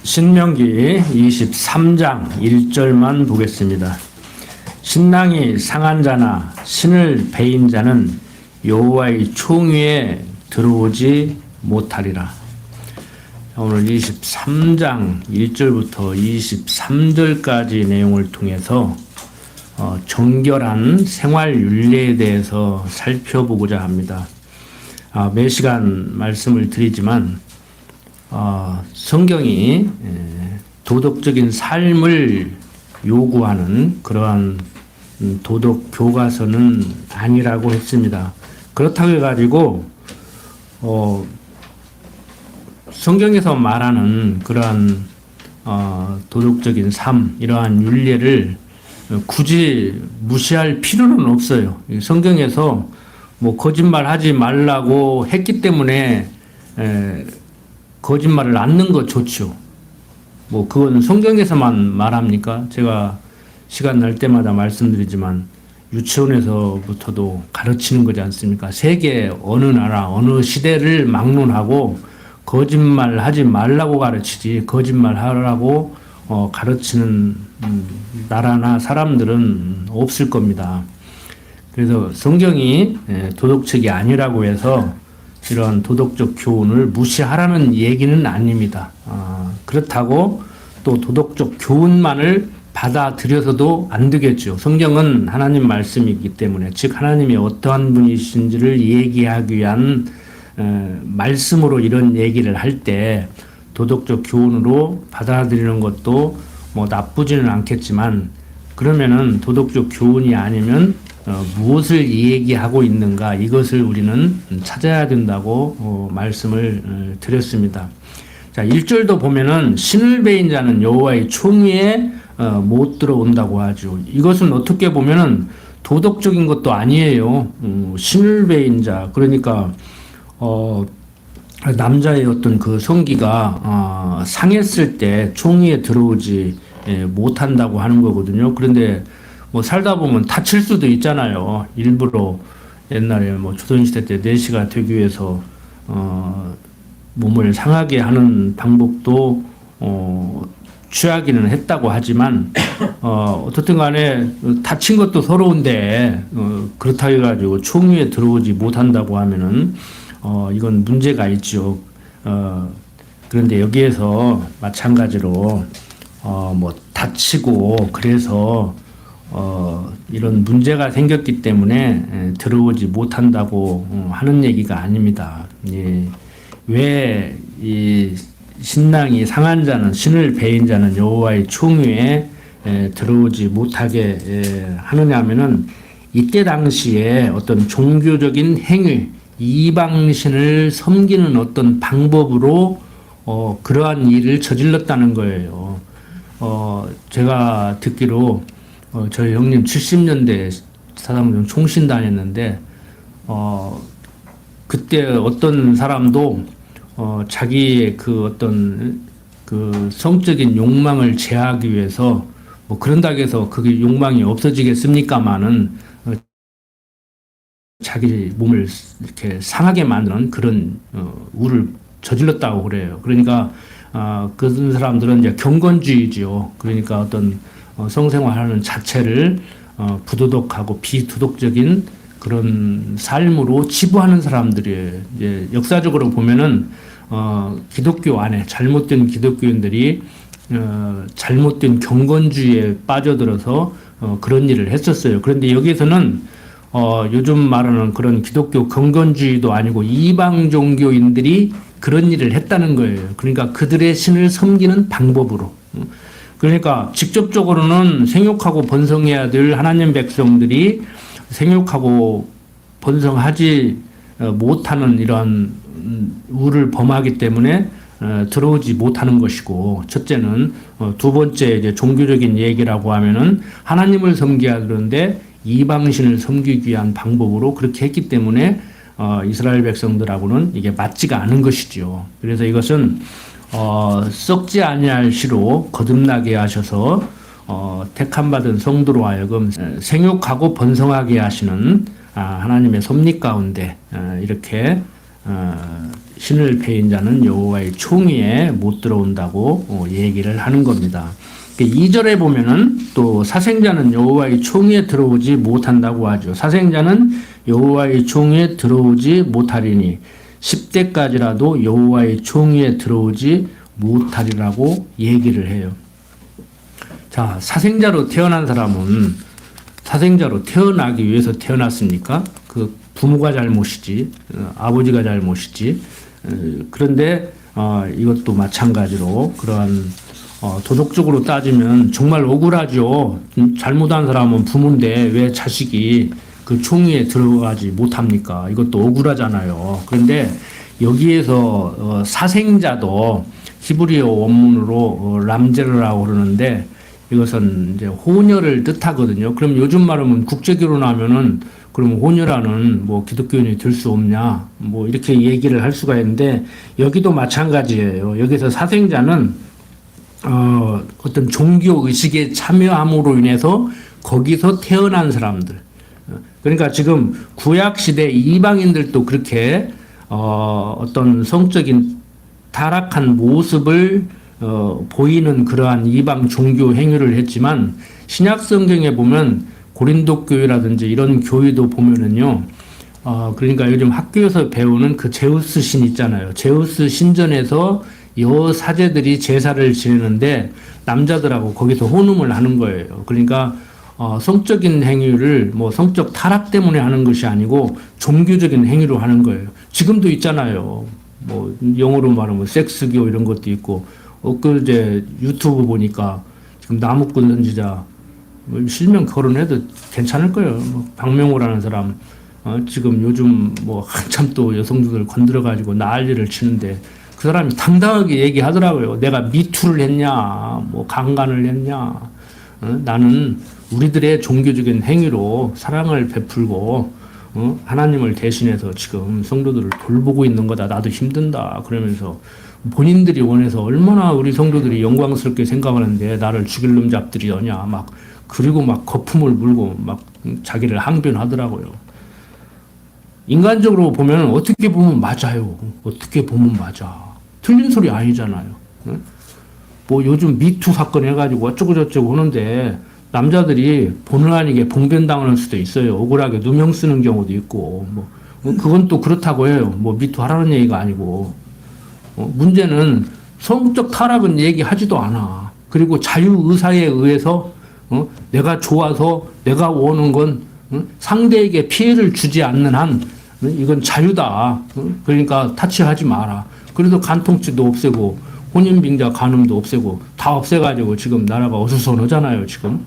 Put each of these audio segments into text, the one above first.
신명기 23장 1절만 보겠습니다. 신랑이 상한 자나 신을 베인 자는 여호와의 총위에 들어오지 못하리라. 오늘 23장 1절부터 23절까지 내용을 통해서 정결한 생활 윤리에 대해서 살펴보고자 합니다. 매 시간 말씀을 드리지만 성경이 도덕적인 삶을 요구하는 그러한 도덕 교과서는 아니라고 했습니다. 그렇다고 해가지고 성경에서 말하는 그러한 도덕적인 삶, 이러한 윤리를 굳이 무시할 필요는 없어요. 성경에서 뭐 거짓말하지 말라고 했기 때문에 거짓말을 않는 것 좋죠. 뭐 그건 성경에서만 말합니까? 제가 시간 날 때마다 말씀드리지만 유치원에서부터도 가르치는 거지 않습니까? 세계 어느 나라 어느 시대를 막론하고 거짓말하지 말라고 가르치지 거짓말하라고 가르치는 나라나 사람들은 없을 겁니다. 그래서 성경이 도덕책이 아니라고 해서 이런 도덕적 교훈을 무시하라는 얘기는 아닙니다. 그렇다고 또 도덕적 교훈만을 받아들여서도 안 되겠죠. 성경은 하나님 말씀이기 때문에, 즉 하나님이 어떠한 분이신지를 얘기하기 위한 말씀으로 이런 얘기를 할 때 도덕적 교훈으로 받아들이는 것도 뭐 나쁘지는 않겠지만, 그러면은 도덕적 교훈이 아니면 무엇을 얘기하고 있는가, 이것을 우리는 찾아야 된다고 말씀을 드렸습니다. 자, 1절도 보면은 신을 베인 자는 여호와의 총위에 못 들어온다고 하죠. 이것은 어떻게 보면은 도덕적인 것도 아니에요. 신을 베인 자, 그러니까 남자의 어떤 그 성기가 상했을 때 총위에 들어오지 못한다고 하는 거거든요. 그런데 뭐 살다 보면 다칠 수도 있잖아요. 일부러 옛날에 뭐 조선시대 때 내시가 되기 위해서 몸을 상하게 하는 방법도 취하기는 했다고 하지만 어떻든 간에 다친 것도 서러운데 그렇다고 해가지고 총위에 들어오지 못한다고 하면은 이건 문제가 있죠. 그런데 여기에서 마찬가지로 뭐 다치고 그래서 이런 문제가 생겼기 때문에 들어오지 못한다고 하는 얘기가 아닙니다. 예. 왜 이 신랑이 상한 자는, 신을 베인 자는 여호와의 총위에 들어오지 못하게 하느냐 하면은, 이때 당시에 어떤 종교적인 행위, 이방신을 섬기는 어떤 방법으로 그러한 일을 저질렀다는 거예요. 제가 듣기로 저희 형님 70년대 사상종 총신 다녔는데 그때 어떤 사람도 자기의 그 어떤 그 성적인 욕망을 제하기 위해서 뭐 그런다고 해서 그게 욕망이 없어지겠습니까마는 자기 몸을 이렇게 상하게 만드는 그런 우를 저질렀다고 그래요. 그러니까 그런 사람들은 이제 경건주의지요. 그러니까 어떤 성생활하는 자체를 부도덕하고 비도덕적인 그런 삶으로 치부하는 사람들이에요. 이제 역사적으로 보면은 기독교 안에 잘못된 기독교인들이 잘못된 경건주의에 빠져들어서 그런 일을 했었어요. 그런데 여기에서는 요즘 말하는 그런 기독교 경건주의도 아니고 이방 종교인들이 그런 일을 했다는 거예요. 그러니까 그들의 신을 섬기는 방법으로. 그러니까 직접적으로는 생육하고 번성해야 될 하나님 백성들이 생육하고 번성하지 못하는 이런 우를 범하기 때문에 들어오지 못하는 것이고, 첫째는 두 번째 이제 종교적인 얘기라고 하면은 하나님을 섬겨야 되는데 이방신을 섬기기 위한 방법으로 그렇게 했기 때문에 이스라엘 백성들하고는 이게 맞지가 않은 것이지요. 그래서 이것은 썩지 아니할 시로 거듭나게 하셔서 택함받은 성도로 하여금 생육하고 번성하게 하시는 하나님의 섭리 가운데 이렇게 신을 배인 자는 여호와의 총위에 못 들어온다고 얘기를 하는 겁니다. 2절에 보면은 또 사생자는 여호와의 총위에 들어오지 못한다고 하죠. 사생자는 여호와의 총위에 들어오지 못하리니 10대까지라도 여호와의 총위에 들어오지 못하리라고 얘기를 해요. 자, 사생자로 태어난 사람은 사생자로 태어나기 위해서 태어났습니까? 그 부모가 잘못이지, 아버지가 잘못이지. 그런데 이것도 마찬가지로 그러한 도덕적으로 따지면 정말 억울하죠. 잘못한 사람은 부모인데 왜 자식이 그 총위에 들어가지 못합니까? 이것도 억울하잖아요. 그런데 여기에서 사생자도 히브리어 원문으로 람제르라고 그러는데 이것은 이제 호녀를 뜻하거든요. 그럼 요즘 말하면 국제결혼하면은 그럼 호녀라는 뭐 기독교인이 될 수 없냐 뭐 이렇게 얘기를 할 수가 있는데 여기도 마찬가지예요. 여기서 사생자는 어떤 종교 의식에 참여함으로 인해서 거기서 태어난 사람들. 그러니까 지금 구약 시대 이방인들도 그렇게 어떤 성적인 타락한 모습을 보이는 그러한 이방 종교 행위를 했지만 신약 성경에 보면 고린도 교회라든지 이런 교회도 보면은요. 그러니까 요즘 학교에서 배우는 그 제우스 신 있잖아요. 제우스 신전에서 여사제들이 제사를 지내는데 남자들하고 거기서 혼음을 하는 거예요. 그러니까 성적인 행위를 뭐 성적 타락 때문에 하는 것이 아니고 종교적인 행위로 하는 거예요. 지금도 있잖아요. 뭐 영어로 말하면 섹스교 이런 것도 있고 엊그제 유튜브 보니까 지금 나무꾼 던지자 실명 결혼해도 괜찮을 거예요. 뭐 박명호라는 사람 지금 요즘 뭐 한참 또 여성들을 건드려가지고 난리를 치는데 그 사람이 당당하게 얘기하더라고요. 내가 미투를 했냐, 뭐 강간을 했냐. 나는 우리들의 종교적인 행위로 사랑을 베풀고 하나님을 대신해서 지금 성도들을 돌보고 있는 거다. 나도 힘든다. 그러면서 본인들이 원해서 얼마나 우리 성도들이 영광스럽게 생각하는데 나를 죽일 놈 잡들이더냐. 막 그리고 막 거품을 물고 막 자기를 항변하더라고요. 인간적으로 보면 어떻게 보면 맞아요. 어떻게 보면 맞아. 틀린 소리 아니잖아요. 뭐 요즘 미투 사건 해가지고 어쩌고저쩌고 하는데 남자들이 본의 아니게 봉변당할 수도 있어요. 억울하게 누명 쓰는 경우도 있고 뭐 그건 또 그렇다고 해요. 뭐 미투 하라는 얘기가 아니고 문제는 성적 타락은 얘기하지도 않아. 그리고 자유의사에 의해서 내가 좋아서 내가 원하는 건 상대에게 피해를 주지 않는 한 이건 자유다. 그러니까 타치하지 마라. 그래도 간통죄도 없애고 혼인빙자 간음도 없애고 다 없애가지고 지금 나라가 어수선하잖아요. 지금.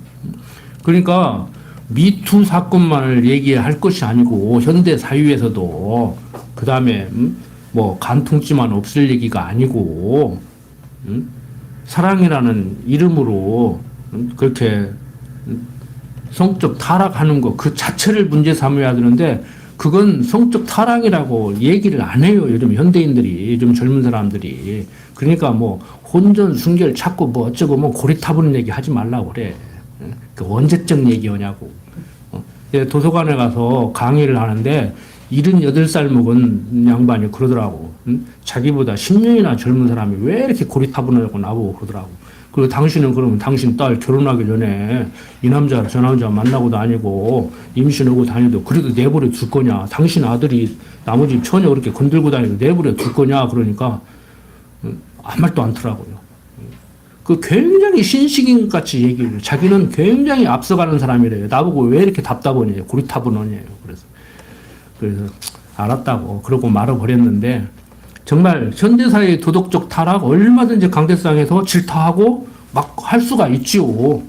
그러니까 미투 사건만을 얘기할 것이 아니고 현대 사회에서도 그 다음에 뭐 간통죄만 없을 얘기가 아니고 사랑이라는 이름으로 그렇게 성적 타락하는 거 그 자체를 문제 삼아야 되는데 그건 성적 타락이라고 얘기를 안 해요. 요즘 현대인들이, 요즘 젊은 사람들이. 그러니까 뭐 혼전, 순결 찾고 뭐 어쩌고 뭐 고리타부는 얘기 하지 말라고 그래. 그 언제적 얘기하냐고. 도서관에 가서 강의를 하는데 78살 먹은 양반이 그러더라고. 자기보다 10년이나 젊은 사람이 왜 이렇게 고리타분하고 나보고 그러더라고. 그리고 당신은 그러면 당신 딸 결혼하기 전에 이 남자 저 남자 만나고 다니고 임신하고 다니도 그래도 내버려 둘 거냐. 당신 아들이 나머지 처녀 그렇게 건들고 다니고 내버려 둘 거냐. 그러니까 아무 말도 않더라고요. 그 굉장히 신식인 같이 얘기를 해요. 자기는 굉장히 앞서가는 사람이래요. 나보고 왜 이렇게 답답하냐. 고리타분하냐요. 그래서 알았다고 그러고 말아버렸는데 정말 현대사회의 도덕적 타락 얼마든지 강대상에서 질타하고 막 할 수가 있지요.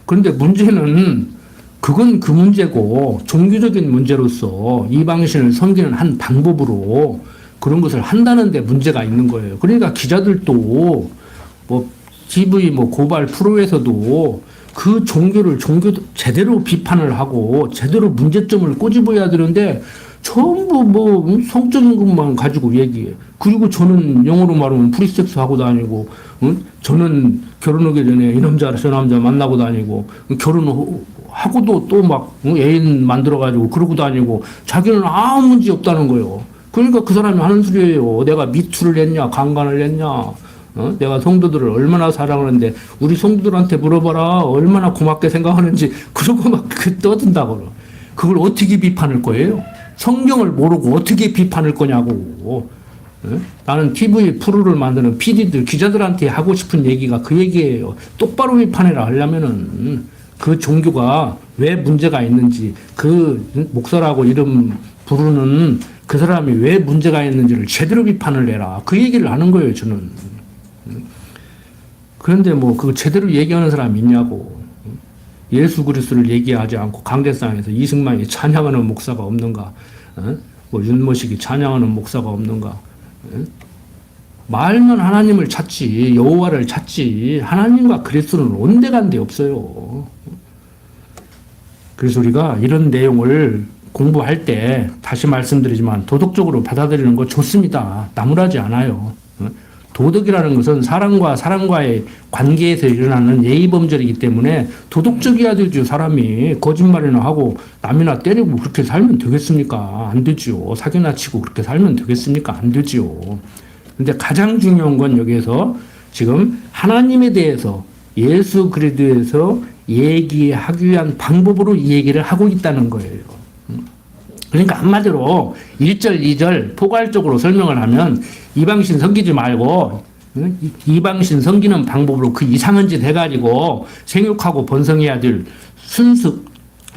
그런데 문제는 그건 그 문제고 종교적인 문제로서 이방신을 섬기는 한 방법으로 그런 것을 한다는 데 문제가 있는 거예요. 그러니까 기자들도 뭐 TV 뭐 고발 프로에서도 그 종교를 제대로 비판을 하고 제대로 문제점을 꼬집어야 되는데 전부 뭐 성적인 것만 가지고 얘기해. 그리고 저는 영어로 말하면 프리섹스 하고 다니고, 저는 결혼하기 전에 이 남자 저 남자 만나고 다니고 결혼하고도 또 막 애인 만들어가지고 그러고 다니고 자기는 아무 문제 없다는 거예요. 그러니까 그 사람이 하는 소리예요. 내가 미투를 했냐, 강간을 했냐, 내가 성도들을 얼마나 사랑하는데 우리 성도들한테 물어봐라. 얼마나 고맙게 생각하는지. 그러고 막 떠든다고. 그걸 어떻게 비판할 거예요? 성경을 모르고 어떻게 비판할 거냐고. 나는 TV 프로를 만드는 PD들, 기자들한테 하고 싶은 얘기가 그 얘기예요. 똑바로 비판해라 하려면은 그 종교가 왜 문제가 있는지, 그 목사라고 이름 부르는 그 사람이 왜 문제가 있는지를 제대로 비판을 해라. 그 얘기를 하는 거예요, 저는. 그런데 뭐 그 제대로 얘기하는 사람이 있냐고. 예수 그리스도를 얘기하지 않고 강대상에서 이승만이 찬양하는 목사가 없는가? 뭐 윤모식이 찬양하는 목사가 없는가? 말면 하나님을 찾지, 여호와를 찾지. 하나님과 그리스도는 온데간데 없어요. 그래서 우리가 이런 내용을 공부할 때 다시 말씀드리지만 도덕적으로 받아들이는 거 좋습니다. 나무라지 않아요. 도덕이라는 것은 사람과 사람과의 관계에서 일어나는 예의범절이기 때문에 도덕적이어야 되죠. 사람이 거짓말이나 하고 남이나 때리고 그렇게 살면 되겠습니까? 안 되죠. 사기나 치고 그렇게 살면 되겠습니까? 안 되죠. 근데 가장 중요한 건 여기에서 지금 하나님에 대해서 예수 그리스도에서 얘기하기 위한 방법으로 이 얘기를 하고 있다는 거예요. 그러니까 한마디로 1절, 2절 포괄적으로 설명을 하면 이방신 섬기지 말고 이방신 섬기는 방법으로 그 이상한 짓 해가지고 생육하고 번성해야 될 순수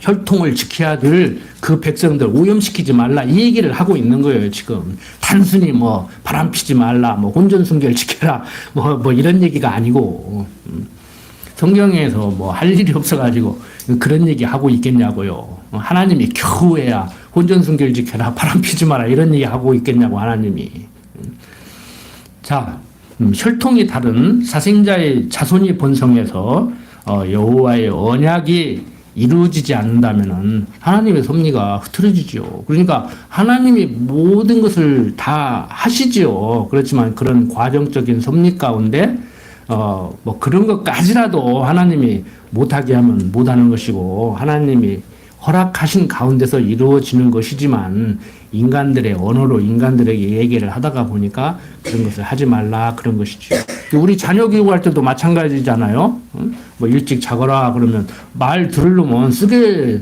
혈통을 지켜야 될 그 백성들 오염시키지 말라 이 얘기를 하고 있는 거예요. 지금 단순히 뭐 바람 피지 말라 뭐 혼전순결 지켜라 뭐 이런 얘기가 아니고 성경에서 뭐 할 일이 없어가지고 그런 얘기 하고 있겠냐고요. 하나님이 겨우해야 혼전순결 지켜라 바람 피지 마라 이런 얘기 하고 있겠냐고 하나님이. 자, 혈통이 다른 사생자의 자손이 번성해서 여호와의 언약이 이루어지지 않는다면은 하나님의 섭리가 흐트러지죠. 그러니까 하나님이 모든 것을 다 하시지요. 그렇지만 그런 과정적인 섭리 가운데 뭐 그런 것까지라도 하나님이 못하게 하면 못하는 것이고 하나님이 허락하신 가운데서 이루어지는 것이지만 인간들의 언어로 인간들에게 얘기를 하다가 보니까 그런 것을 하지 말라 그런 것이죠. 우리 자녀 교육할 때도 마찬가지잖아요. 뭐 일찍 자거라 그러면 말 들을 놈은 쓰게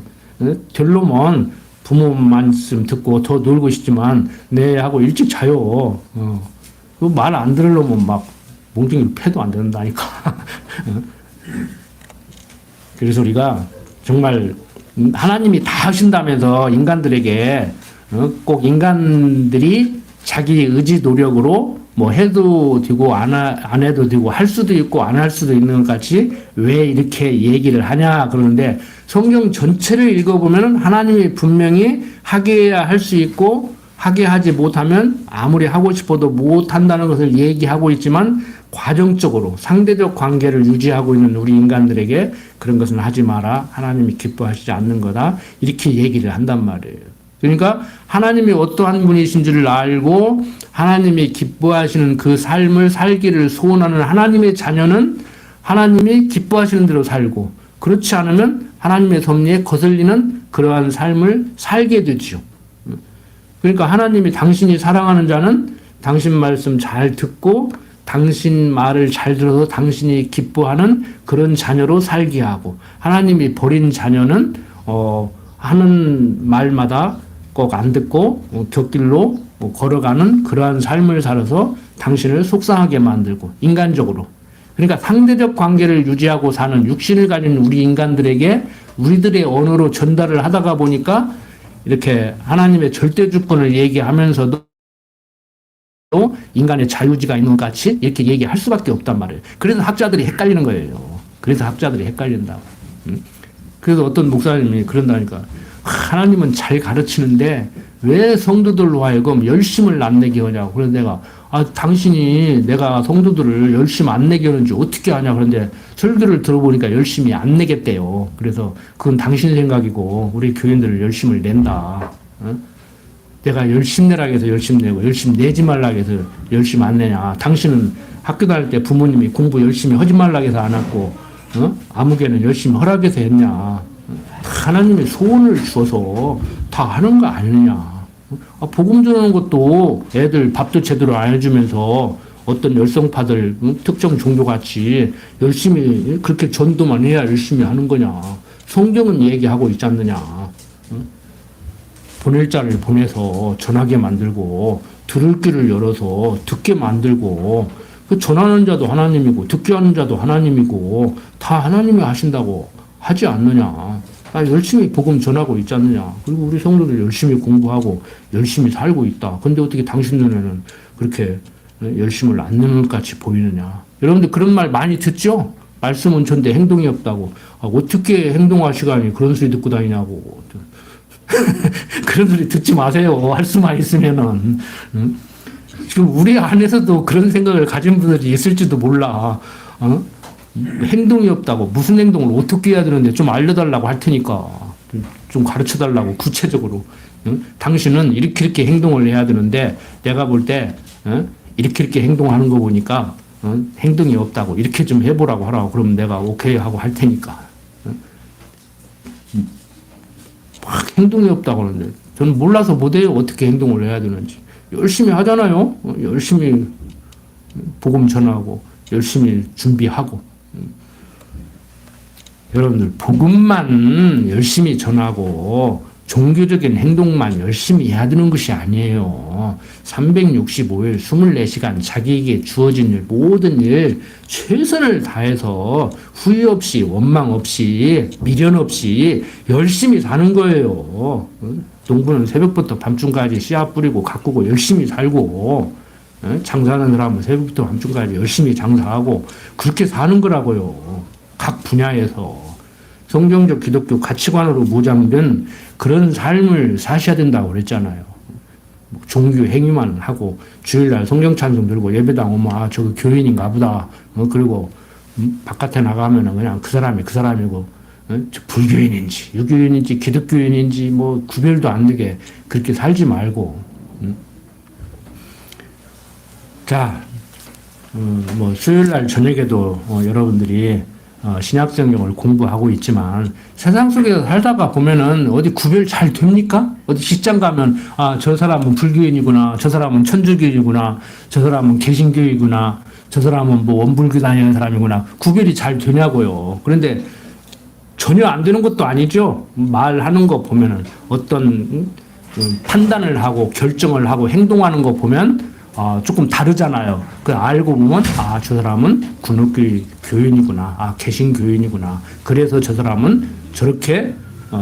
될 놈은 부모 말씀 듣고 더 놀고 싶지만 네 하고 일찍 자요. 그 말 안 들을 놈은 막 몽둥이를 패도 안 된다니까. 그래서 우리가 정말 하나님이 다 하신다면서 인간들에게 꼭 인간들이 자기 의지 노력으로 뭐 해도 되고 안 해도 되고 할 수도 있고 안 할 수도 있는 것 같이 왜 이렇게 얘기를 하냐 그러는데 성경 전체를 읽어보면 하나님이 분명히 하게 해야 할 수 있고 하게 하지 못하면 아무리 하고 싶어도 못한다는 것을 얘기하고 있지만 과정적으로 상대적 관계를 유지하고 있는 우리 인간들에게 그런 것은 하지 마라. 하나님이 기뻐하시지 않는 거다. 이렇게 얘기를 한단 말이에요. 그러니까 하나님이 어떠한 분이신지를 알고 하나님이 기뻐하시는 그 삶을 살기를 소원하는 하나님의 자녀는 하나님이 기뻐하시는 대로 살고 그렇지 않으면 하나님의 섭리에 거슬리는 그러한 삶을 살게 되죠. 그러니까 하나님이 당신이 사랑하는 자는 당신 말씀 잘 듣고 당신 말을 잘 들어서 당신이 기뻐하는 그런 자녀로 살게 하고 하나님이 버린 자녀는 하는 말마다 꼭 안 듣고 곁길로 걸어가는 그러한 삶을 살아서 당신을 속상하게 만들고 인간적으로 그러니까 상대적 관계를 유지하고 사는 육신을 가진 우리 인간들에게 우리들의 언어로 전달을 하다가 보니까 이렇게 하나님의 절대 주권을 얘기하면서도 인간의 자유지가 있는 것 같이 이렇게 얘기할 수밖에 없단 말이에요. 그래서 학자들이 헷갈리는 거예요. 그래서 학자들이 헷갈린다. 그래서 어떤 목사님이 그런다니까 하나님은 잘 가르치는데 왜 성도들로 하여금 열심을 안 내게 하냐고. 그래서 내가 당신이 내가 성도들을 열심 안 내게 하는지 어떻게 하냐. 그런데 설교를 들어보니까 열심히 안 내겠대요. 그래서 그건 당신 생각이고 우리 교인들을 열심을 낸다. 내가 열심 내라 해서 열심 내고 열심 내지 말라 해서 열심 안 내냐. 당신은 학교 다닐 때 부모님이 공부 열심히 하지 말라 해서 안 했고 아무개는 열심히 하라고 해서 했냐. 하나님의 소원을 주어서 다 하는 거 아니냐. 복음 전하는 것도 애들 밥도 제대로 안 해주면서 어떤 열성파들 특정 종교같이 열심히 그렇게 전도만 해야 열심히 하는 거냐. 성경은 얘기하고 있지 않느냐. 보낼 자를 보내서 전하게 만들고 들을 길을 열어서 듣게 만들고 그 전하는 자도 하나님이고 듣게 하는 자도 하나님이고 다 하나님이 하신다고 하지 않느냐. 열심히 복음 전하고 있지 않느냐. 그리고 우리 성도들 열심히 공부하고 열심히 살고 있다. 근데 어떻게 당신 눈에는 그렇게 열심을 안 넣는 것 같이 보이느냐. 여러분들 그런 말 많이 듣죠? 말씀은 전데 행동이 없다고. 어떻게 행동할 시간이 그런 소리 듣고 다니냐고. 그런 소리 듣지 마세요. 할 수만 있으면은. 지금 우리 안에서도 그런 생각을 가진 분들이 있을지도 몰라. 행동이 없다고. 무슨 행동을 어떻게 해야 되는데 좀 알려달라고 할 테니까. 좀 가르쳐 달라고, 구체적으로. 당신은 이렇게 행동을 해야 되는데, 내가 볼 때, 이렇게 행동하는 거 보니까, 행동이 없다고. 이렇게 좀 해보라고 하라고. 그러면 내가 오케이 하고 할 테니까. 막 행동이 없다고 하는데, 저는 몰라서 못해요. 어떻게 행동을 해야 되는지. 열심히 하잖아요. 열심히 복음 전하고, 열심히 준비하고. 여러분들, 복음만 열심히 전하고, 종교적인 행동만 열심히 해야 되는 것이 아니에요. 365일 24시간 자기에게 주어진 일, 모든 일 최선을 다해서 후회 없이, 원망 없이, 미련 없이 열심히 사는 거예요. 농부는 새벽부터 밤중까지 씨앗 뿌리고 가꾸고 열심히 살고, 장사하는 사람은 새벽부터 밤중까지 열심히 장사하고 그렇게 사는 거라고요. 각 분야에서. 성경적 기독교 가치관으로 무장된 그런 삶을 사셔야 된다고 그랬잖아요. 종교 행위만 하고 주일날 성경 찬송 들고 예배당 오면 저거 교인인가 보다. 그리고 바깥에 나가면 그냥 그 사람이고 저 불교인인지 유교인인지 기독교인인지 뭐 구별도 안 되게 그렇게 살지 말고. 자, 뭐 수요일날 저녁에도 여러분들이 신약성경을 공부하고 있지만 세상 속에서 살다가 보면은 어디 구별 잘 됩니까? 어디 직장 가면 저 사람은 불교인이구나, 저 사람은 천주교이구나, 저 사람은 개신교이구나, 저 사람은 뭐 원불교 다니는 사람이구나. 구별이 잘 되냐고요. 그런데 전혀 안 되는 것도 아니죠. 말하는 거 보면은 어떤 판단을 하고 결정을 하고 행동하는 거 보면 조금 다르잖아요. 그 알고 보면 저 사람은 군옥교회 교인이구나, 개신교인이구나. 그래서 저 사람은 저렇게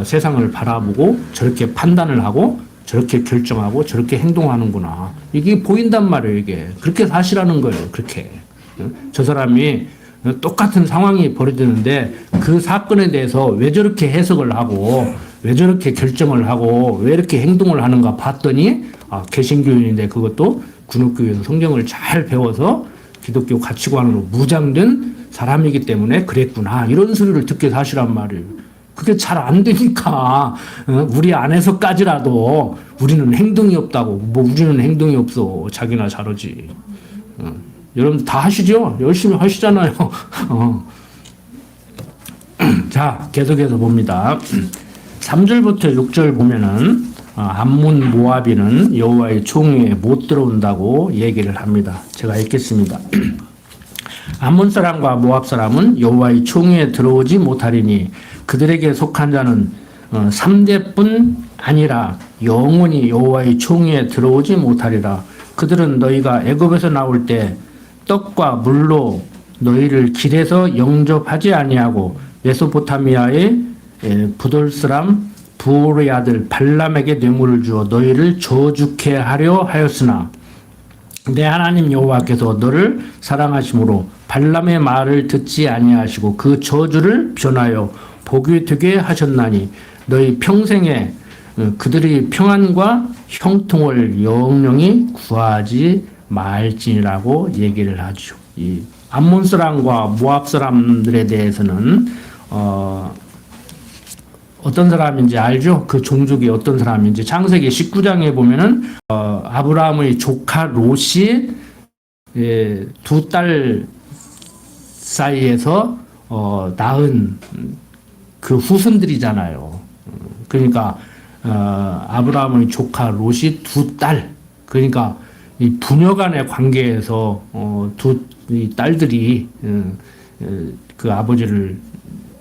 세상을 바라보고 저렇게 판단을 하고 저렇게 결정하고 저렇게 행동하는구나. 이게 보인단 말이에요. 이게 그렇게 사시라는 거예요. 그렇게 저 사람이 똑같은 상황이 벌어지는데 그 사건에 대해서 왜 저렇게 해석을 하고 왜 저렇게 결정을 하고 왜 이렇게 행동을 하는가 봤더니 개신교인인데 그것도 군옥교회에서 성경을 잘 배워서 기독교 가치관으로 무장된 사람이기 때문에 그랬구나. 이런 소리를 듣게 사시란 말이에요. 그게 잘 안 되니까 우리 안에서까지라도 우리는 행동이 없다고. 뭐 우리는 행동이 없어. 자기나 잘하지. 여러분 다 하시죠? 열심히 하시잖아요. 자, 계속해서 봅니다. 3절부터 6절 보면은 암몬 모압인은 여호와의 총회에 못 들어온다고 얘기를 합니다. 제가 읽겠습니다. 암몬 사람과 모압 사람은 여호와의 총회에 들어오지 못하리니 그들에게 속한 자는 3대뿐 아니라 영원히 여호와의 총회에 들어오지 못하리라. 그들은 너희가 애굽에서 나올 때 떡과 물로 너희를 길에서 영접하지 아니하고 메소포타미아의 부돌 사람 부올의 아들 발람에게 뇌물을 주어 너희를 저주케 하려 하였으나 내 하나님 여호와께서 너를 사랑하심으로 발람의 말을 듣지 아니하시고 그 저주를 변하여 복이 되게 하셨나니 너희 평생에 그들이 평안과 형통을 영영히 구하지 말지니라고 얘기를 하죠. 이 암몬 사람과 모압 사람들에 대해서는 어떤 사람인지 알죠? 그 종족이 어떤 사람인지. 창세기 19장에 보면은 아브라함의 조카 롯이 두 딸 사이에서 낳은 그 후손들이잖아요. 그러니까 아브라함의 조카 롯이 두 딸, 그러니까 이 부녀 간의 관계에서 이 딸들이 그 아버지를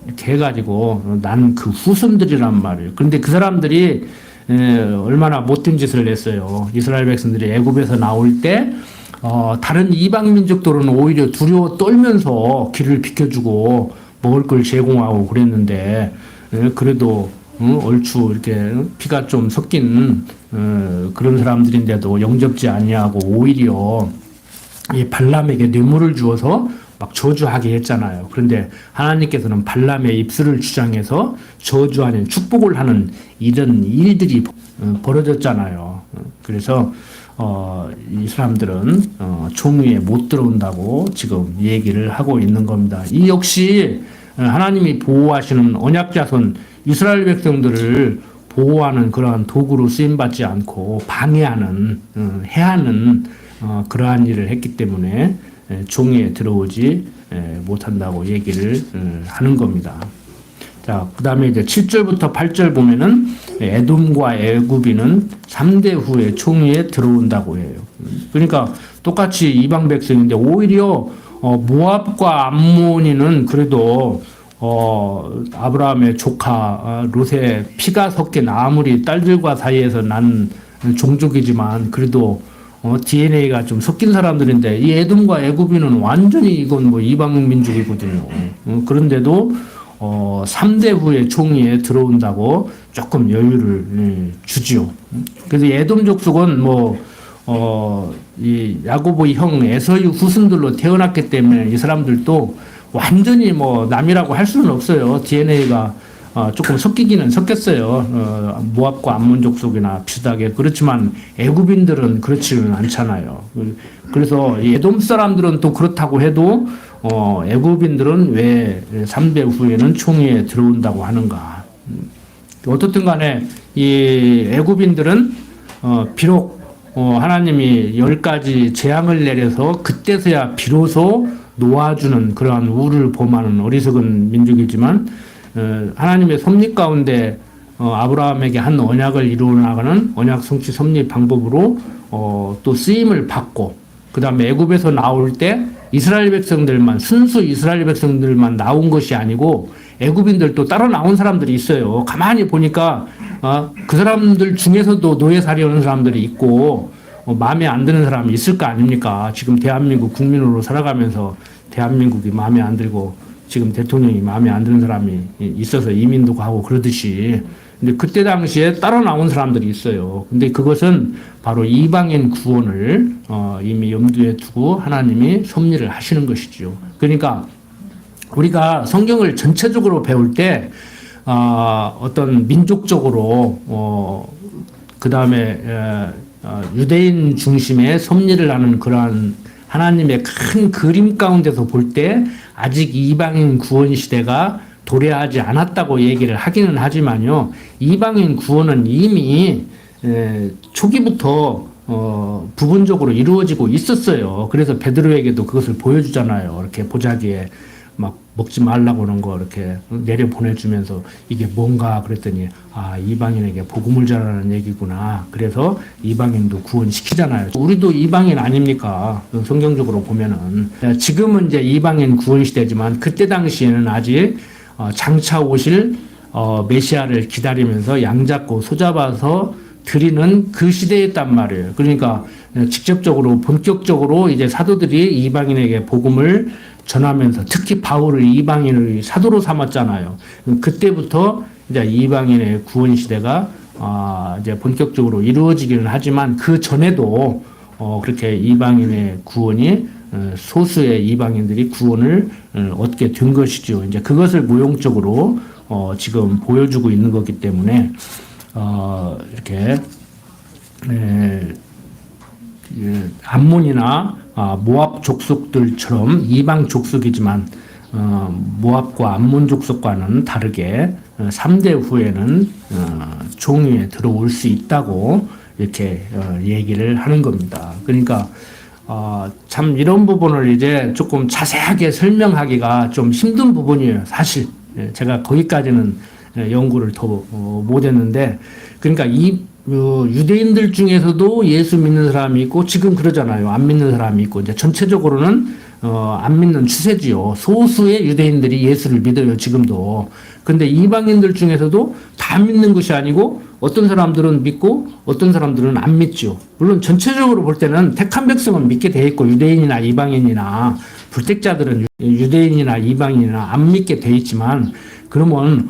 이렇게 해가지고 난 그 후손들이란 말이에요. 그런데 그 사람들이 얼마나 못된 짓을 했어요. 이스라엘 백성들이 애굽에서 나올 때 다른 이방 민족들은 오히려 두려워 떨면서 길을 비켜주고 먹을 걸 제공하고 그랬는데 그래도 얼추 이렇게 피가 좀 섞인 그런 사람들인데도 영접지 아니하고 오히려 이 발람에게 뇌물을 주어서 막 저주하게 했잖아요. 그런데 하나님께서는 발람의 입술을 주장해서 저주 아닌 축복을 하는 이런 일들이 벌어졌잖아요. 그래서 이 사람들은 총위에 못 들어온다고 지금 얘기를 하고 있는 겁니다. 이 역시 하나님이 보호하시는 언약자손 이스라엘 백성들을 보호하는 그러한 도구로 쓰임받지 않고 방해하는 해하는 그러한 일을 했기 때문에 종위에 들어오지 못한다고 얘기를 하는 겁니다. 자, 그 다음에 이제 7절부터 8절 보면은 에돔과 애굽인은 3대 후에 총위에 들어온다고 해요. 그러니까 똑같이 이방 백성인데 오히려 모압과 암몬이는 그래도 아브라함의 조카 롯의 피가 섞인 아무리 딸들과 사이에서 난 종족이지만 그래도 DNA가 좀 섞인 사람들인데 이 에돔과 애굽인은 완전히 이건 뭐 이방 민족이거든요. 그런데도 3대 후에 총위에 들어온다고 조금 여유를 주지요. 그래서 에돔 족속은 이 야고보의 형 에서의 후손들로 태어났기 때문에 이 사람들도 완전히 남이라고 할 수는 없어요. DNA가 조금 섞이기는 섞였어요. 모압과 암몬 족속이나 비슷하게. 그렇지만 애굽인들은 그렇지는 않잖아요. 그래서 에돔 사람들은 또 그렇다고 해도 애굽인들은 왜 3대 후에는 총위에 들어온다고 하는가. 어떻든 간에 이 애굽인들은 비록 하나님이 10가지 재앙을 내려서 그때서야 비로소 놓아주는 그러한 우를 범하는 어리석은 민족이지만 하나님의 섭리 가운데 아브라함에게 한 언약을 이루어 나가는 언약 성취 섭리 방법으로 또 쓰임을 받고 그 다음에 애굽에서 나올 때 이스라엘 백성들만 순수 이스라엘 백성들만 나온 것이 아니고 애굽인들도 따라 나온 사람들이 있어요. 가만히 보니까 그 사람들 중에서도 노예살이 하는 사람들이 있고 마음에 안 드는 사람이 있을 거 아닙니까? 지금 대한민국 국민으로 살아가면서 대한민국이 마음에 안 들고 지금 대통령이 마음에 안 드는 사람이 있어서 이민도 가고 그러듯이 근데 그때 당시에 따라 나온 사람들이 있어요. 근데 그것은 바로 이방인 구원을 이미 염두에 두고 하나님이 섭리를 하시는 것이지요. 그러니까 우리가 성경을 전체적으로 배울 때 어떤 민족적으로 그 다음에 유대인 중심의 섭리를 하는 그러한 하나님의 큰 그림 가운데서 볼 때 아직 이방인 구원 시대가 도래하지 않았다고 얘기를 하기는 하지만요. 이방인 구원은 이미 초기부터 부분적으로 이루어지고 있었어요. 그래서 베드로에게도 그것을 보여주잖아요. 이렇게 보자기에 막 먹지 말라고 하는 거 이렇게 내려 보내주면서 이게 뭔가 그랬더니 이방인에게 복음을 전하는 얘기구나. 그래서 이방인도 구원시키잖아요. 우리도 이방인 아닙니까? 성경적으로 보면은 지금은 이제 이방인 구원 시대지만 그때 당시에는 아직 장차 오실 메시아를 기다리면서 양잡고 소잡아서 드리는 그 시대였단 말이에요. 그러니까 직접적으로 본격적으로 이제 사도들이 이방인에게 복음을 전하면서 특히 바울을 이방인을 사도로 삼았잖아요. 그때부터 이제 이방인의 구원 시대가 이제 본격적으로 이루어지기는 하지만 그 전에도 그렇게 이방인의 구원이 소수의 이방인들이 구원을 얻게 된 것이죠. 이제 그것을 모형적으로 지금 보여주고 있는 거기 때문에 이렇게 암몬이나 모압 족속들처럼 이방 족속이지만 모압과 암몬 족속과는 다르게 3대 후에는 종위에 들어올 수 있다고 이렇게 얘기를 하는 겁니다. 그러니까 참 이런 부분을 이제 조금 자세하게 설명하기가 좀 힘든 부분이에요. 사실 제가 거기까지는 연구를 더 못했는데 그러니까 유대인들 중에서도 예수 믿는 사람이 있고 지금 그러잖아요. 안 믿는 사람이 있고 이제 전체적으로는 안 믿는 추세지요. 소수의 유대인들이 예수를 믿어요, 지금도. 근데 이방인들 중에서도 다 믿는 것이 아니고 어떤 사람들은 믿고 어떤 사람들은 안 믿죠. 물론 전체적으로 볼 때는 택한 백성은 믿게 돼 있고 유대인이나 이방인이나 불택자들은 유대인이나 이방인이나 안 믿게 돼 있지만 그러면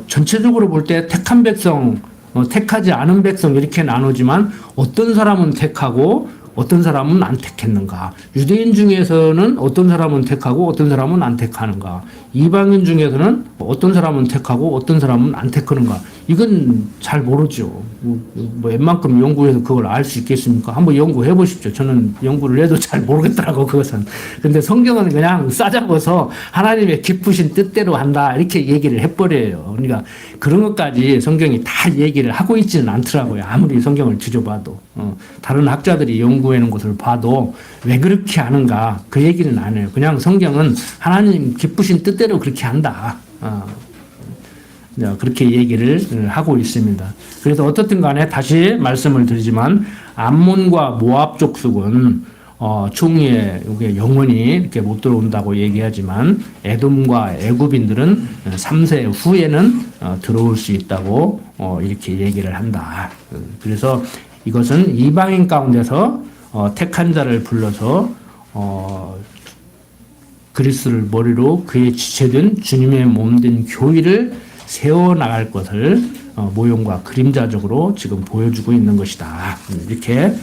전체적으로 볼 때 택한 백성, 택하지 않은 백성 이렇게 나누지만 어떤 사람은 택하고 어떤 사람은 안 택했는가? 유대인 중에서는 어떤 사람은 택하고 어떤 사람은 안 택하는가? 이방인 중에서는 어떤 사람은 택하고 어떤 사람은 안 택하는가? 이건 잘 모르죠. 뭐 웬만큼 연구해서 그걸 알 수 있겠습니까? 한번 연구해 보십시오. 저는 연구를 해도 잘 모르겠더라고 그것은. 근데 성경은 그냥 싸잡아서 하나님의 깊으신 뜻대로 한다 이렇게 얘기를 해버려요. 그러니까 그런 것까지 성경이 다 얘기를 하고 있지는 않더라고요. 아무리 성경을 뒤져봐도. 다른 학자들이 연구해놓은 것을 봐도 왜 그렇게 하는가 그 얘기는 안 해요. 그냥 성경은 하나님 기쁘신 뜻대로 그렇게 한다. 그렇게 얘기를 하고 있습니다. 그래서 어떻든 간에 다시 말씀을 드리지만 암몬과 모압 족속은 총리에 영원히 이렇게 못 들어온다고 얘기하지만 에돔과 애굽인들은 3세 후에는 들어올 수 있다고 이렇게 얘기를 한다. 그래서 이것은 이방인 가운데서 택한 자를 불러서 그리스도를 머리로 그의 지체된 주님의 몸된 교회를 세워나갈 것을 모형과 그림자적으로 지금 보여주고 있는 것이다. 이렇게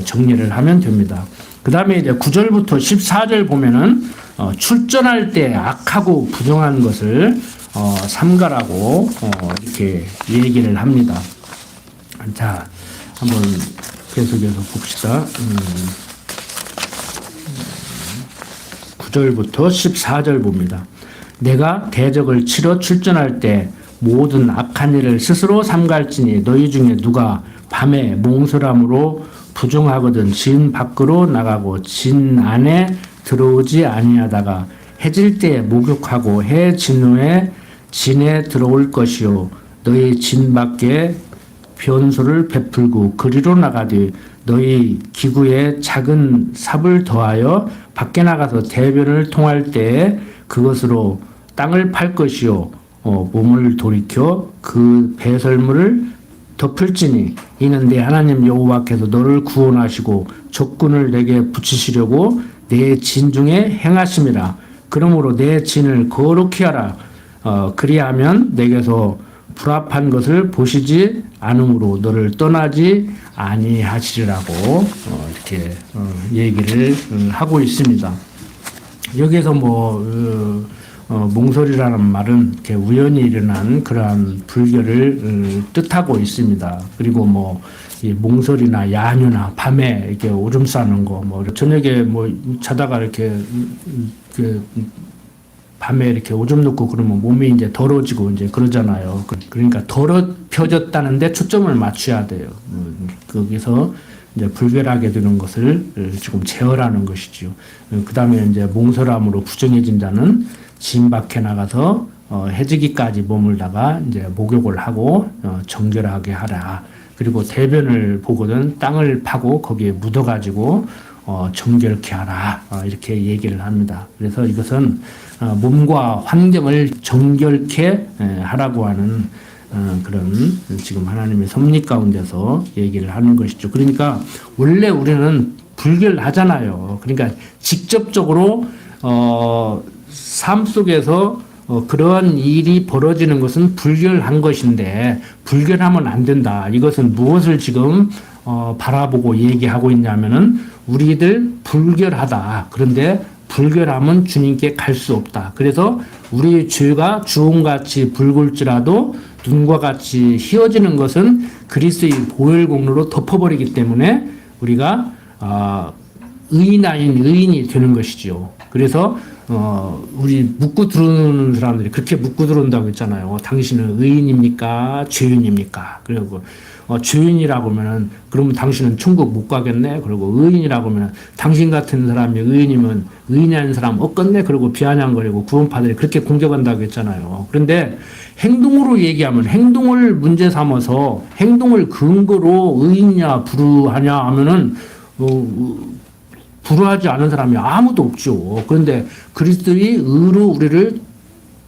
정리를 하면 됩니다. 그 다음에 이제 9절부터 14절 보면은 출전할 때 악하고 부정한 것을 삼가라고 이렇게 얘기를 합니다. 자, 한번 계속해서 봅시다. 9절부터 14절 봅니다. 내가 대적을 치러 출전할 때 모든 악한 일을 스스로 삼갈지니 너희 중에 누가 밤에 몽설함으로 부정하거든 진 밖으로 나가고 진 안에 들어오지 아니하다가 해질 때에 목욕하고 해 진 후에 진에 들어올 것이요 너희 진 밖에 변소를 베풀고 그리로 나가되 너희 기구에 작은 삽을 더하여 밖에 나가서 대변을 통할 때에 그것으로 땅을 팔 것이요 몸을 돌이켜 그 배설물을 덮을지니 이는 내 하나님 여호와께서 너를 구원하시고 적군을 내게 붙이시려고 내 진 중에 행하심이라. 그러므로 내 진을 거룩히 하라. 그리하면 내게서 불합한 것을 보시지 않으므로 너를 떠나지 아니하시리라고 이렇게 얘기를 하고 있습니다. 여기에서 몽설이라는 말은 이렇게 우연히 일어난 그러한 불결을 뜻하고 있습니다. 그리고 이 몽설이나 야녀나 밤에 이렇게 오줌 싸는 거, 저녁에 자다가 이렇게 밤에 이렇게 오줌 넣고 그러면 몸이 이제 더러지고 이제 그러잖아요. 그러니까 더럽혀졌다는데 초점을 맞춰야 돼요. 거기서 이제 불결하게 되는 것을 지금 제어하는 것이죠. 그 다음에 이제 몽설함으로 부정해진 자는 진 밖에 나가서 해지기까지 머물다가 이제 목욕을 하고 정결하게 하라. 그리고 대변을 보거든 땅을 파고 거기에 묻어가지고 정결케 하라. 이렇게 얘기를 합니다. 그래서 이것은 몸과 환경을 정결케 하라고 하는 그런 지금 하나님의 섭리 가운데서 얘기를 하는 것이죠. 그러니까 원래 우리는 불결하잖아요. 그러니까 직접적으로 삶 속에서 그러한 일이 벌어지는 것은 불결한 것인데 불결하면 안 된다. 이것은 무엇을 지금 바라보고 얘기하고 있냐면은 우리들 불결하다. 그런데 불결함은 주님께 갈 수 없다. 그래서 우리의 죄가 주홍같이 붉을지라도 눈과 같이 희어지는 것은 그리스도의 보혈 공로로 덮어버리기 때문에 우리가 의인 아닌 의인이 되는 것이죠. 그래서 우리 묻고 들어오는 사람들이 그렇게 묻고 들어온다고 했잖아요. 당신은 의인입니까? 죄인입니까? 그리고 죄인이라고 하면은 그러면 당신은 천국 못 가겠네. 그리고 의인이라고 하면은 당신 같은 사람이 의인이면 의인이 아닌 사람 없겠네. 그리고 비아냥거리고 구원파들이 그렇게 공격한다고 했잖아요. 그런데 행동으로 얘기하면 행동을 문제 삼아서 행동을 근거로 의인이냐 불의하냐 하면은 불의하지 않은 사람이 아무도 없죠. 그런데 그리스도의 의로 우리를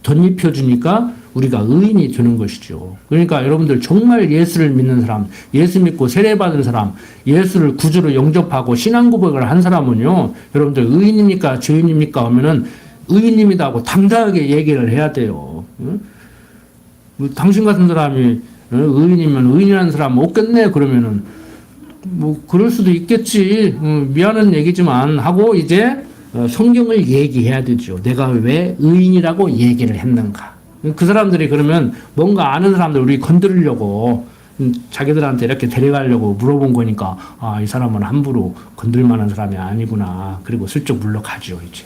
덧입혀 주니까 우리가 의인이 되는 것이죠. 그러니까 여러분들 정말 예수를 믿는 사람, 예수 믿고 세례받은 사람, 예수를 구주로 영접하고 신앙 고백을 한 사람은요, 여러분들 의인입니까 죄인입니까 하면은 의인입니다 하고 당당하게 얘기를 해야 돼요. 당신 같은 사람이 의인이면 의인이라는 사람 없겠네 그러면은 뭐 그럴 수도 있겠지. 미안한 얘기지만 하고 이제 성경을 얘기해야 되죠. 내가 왜 의인이라고 얘기를 했는가. 그 사람들이 그러면 뭔가 아는 사람들 우리 건드리려고 자기들한테 이렇게 데려가려고 물어본 거니까 이 사람은 함부로 건들 만한 사람이 아니구나. 그리고 슬쩍 물러가죠 이제.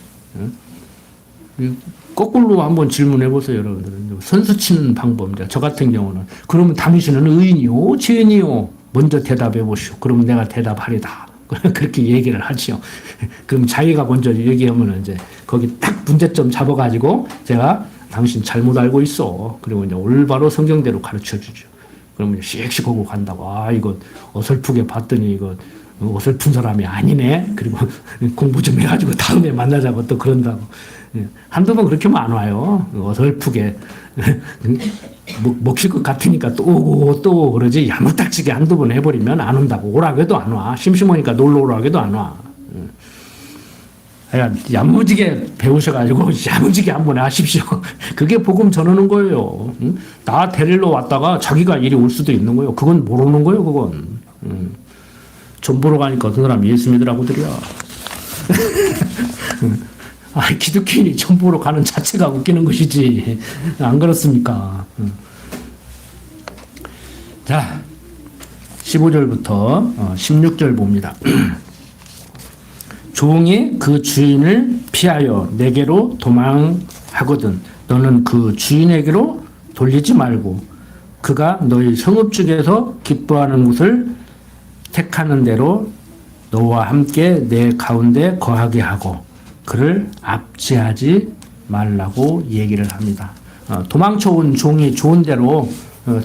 거꾸로 한번 질문해 보세요, 여러분들은. 선수 치는 방법입니다. 저 같은 경우는. 그러면 당신은 의인이요? 죄인이요? 먼저 대답해 보시오. 그러면 내가 대답하리다. 그렇게 얘기를 하지요. 그럼 자기가 먼저 얘기하면 이제 거기 딱 문제점 잡아가지고 제가 당신 잘못 알고 있어. 그리고 이제 올바로 성경대로 가르쳐 주죠. 그러면 씩씩 하고 간다고. 이거 어설프게 봤더니 이거 어설픈 사람이 아니네. 그리고 공부 좀 해가지고 다음에 만나자고 또 그런다고. 한두 번 그렇게 하면 안 와요. 어설프게. 먹힐 것 같으니까 또 오고 또 오고 그러지. 야무딱지게 한두 번 해버리면 안 온다고. 오라고 해도 안 와. 심심하니까 놀러 오라고 해도 안 와. 야무지게 배우셔가지고 야무지게 한번 하십시오. 그게 복음 전하는 거예요. 나 데리러 왔다가 자기가 이리 올 수도 있는 거예요. 그건 모르는 거예요. 그건. 전 보러 가니까 어떤 사람 예수 믿으라고 드려. 기독교인이 전 보러 가는 자체가 웃기는 것이지. 안 그렇습니까? 자, 15절부터 16절 봅니다. 종이 그 주인을 피하여 내게로 도망하거든 너는 그 주인에게로 돌리지 말고 그가 너희 성읍 중에서 기뻐하는 곳을 택하는 대로 너와 함께 내 가운데 거하게 하고 그를 압제하지 말라고 얘기를 합니다. 도망쳐온 종이 좋은 대로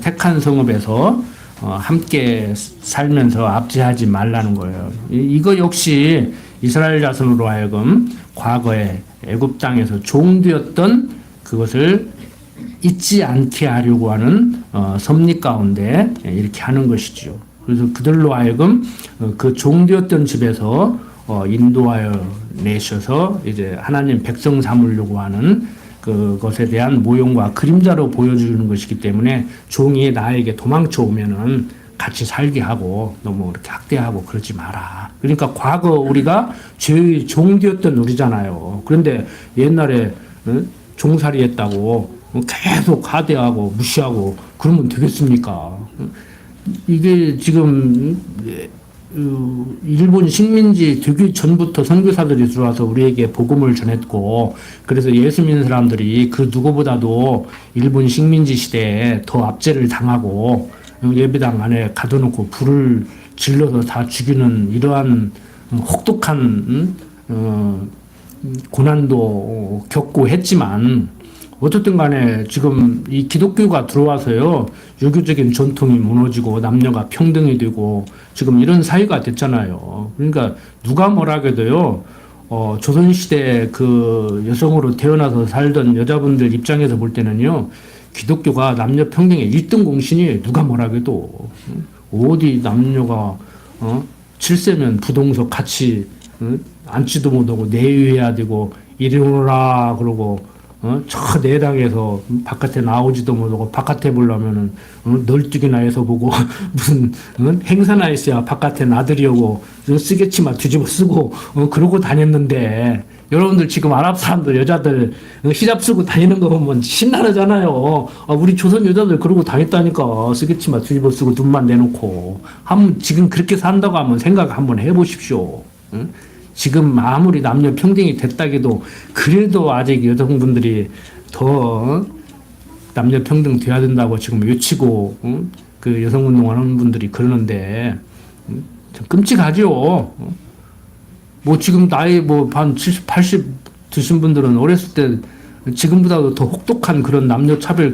택한 성읍에서 함께 살면서 압제하지 말라는 거예요. 이거 역시 이스라엘 자손으로 하여금 과거에 애굽 땅에서 종되었던 그것을 잊지 않게 하려고 하는 섭리 가운데 이렇게 하는 것이죠. 그래서 그들로 하여금 그 종되었던 집에서 인도하여 내셔서 이제 하나님 백성 삼으려고 하는 그것에 대한 모형과 그림자로 보여주는 것이기 때문에 종이 나에게 도망쳐 오면은 같이 살게 하고 너무 이렇게 학대하고 그러지 마라. 그러니까 과거 우리가 죄의 종되었던 우리잖아요. 그런데 옛날에 종살이 했다고 계속 하대하고 무시하고 그러면 되겠습니까? 이게 지금 일본 식민지 되기 전부터 선교사들이 들어와서 우리에게 복음을 전했고 그래서 예수 믿는 사람들이 그 누구보다도 일본 식민지 시대에 더 압제를 당하고 예배당 안에 가둬놓고 불을 질러서 다 죽이는 이러한 혹독한 고난도 겪고 했지만 어쨌든 간에 지금 이 기독교가 들어와서요 유교적인 전통이 무너지고 남녀가 평등이 되고 지금 이런 사회가 됐잖아요. 그러니까 누가 뭐라 해도요 조선시대 그 여성으로 태어나서 살던 여자분들 입장에서 볼 때는요 기독교가 남녀 평등의 1등 공신이에요. 누가 뭐라 해도. 어디 남녀가 7세면 부동석 같이 앉지도 못하고 내유해야 되고 이리 오라 그러고 저 내당에서 바깥에 나오지도 못하고 바깥에 보려면은 널뛰기나 해서 보고 무슨 행사나 있어야 바깥에 나들이오고 쓰개치마 뒤집어 쓰고 그러고 다녔는데 여러분들 지금 아랍 사람들 여자들 히잡 쓰고 다니는 거 보면 신나잖아요. 우리 조선 여자들 그러고 다녔다니까. 쓰개치마 뒤집어 쓰고 눈만 내놓고 한번 지금 그렇게 산다고 하면 생각 한번 해보십시오. 응? 지금 아무리 남녀 평등이 됐다기도 그래도 아직 여성분들이 더 남녀 평등 돼야 된다고 지금 외치고 그 여성운동하는 분들이 그러는데 참 끔찍하죠. 뭐 지금 나이 뭐 한 70, 80 드신 분들은 어렸을 때 지금보다도 더 혹독한 그런 남녀 차별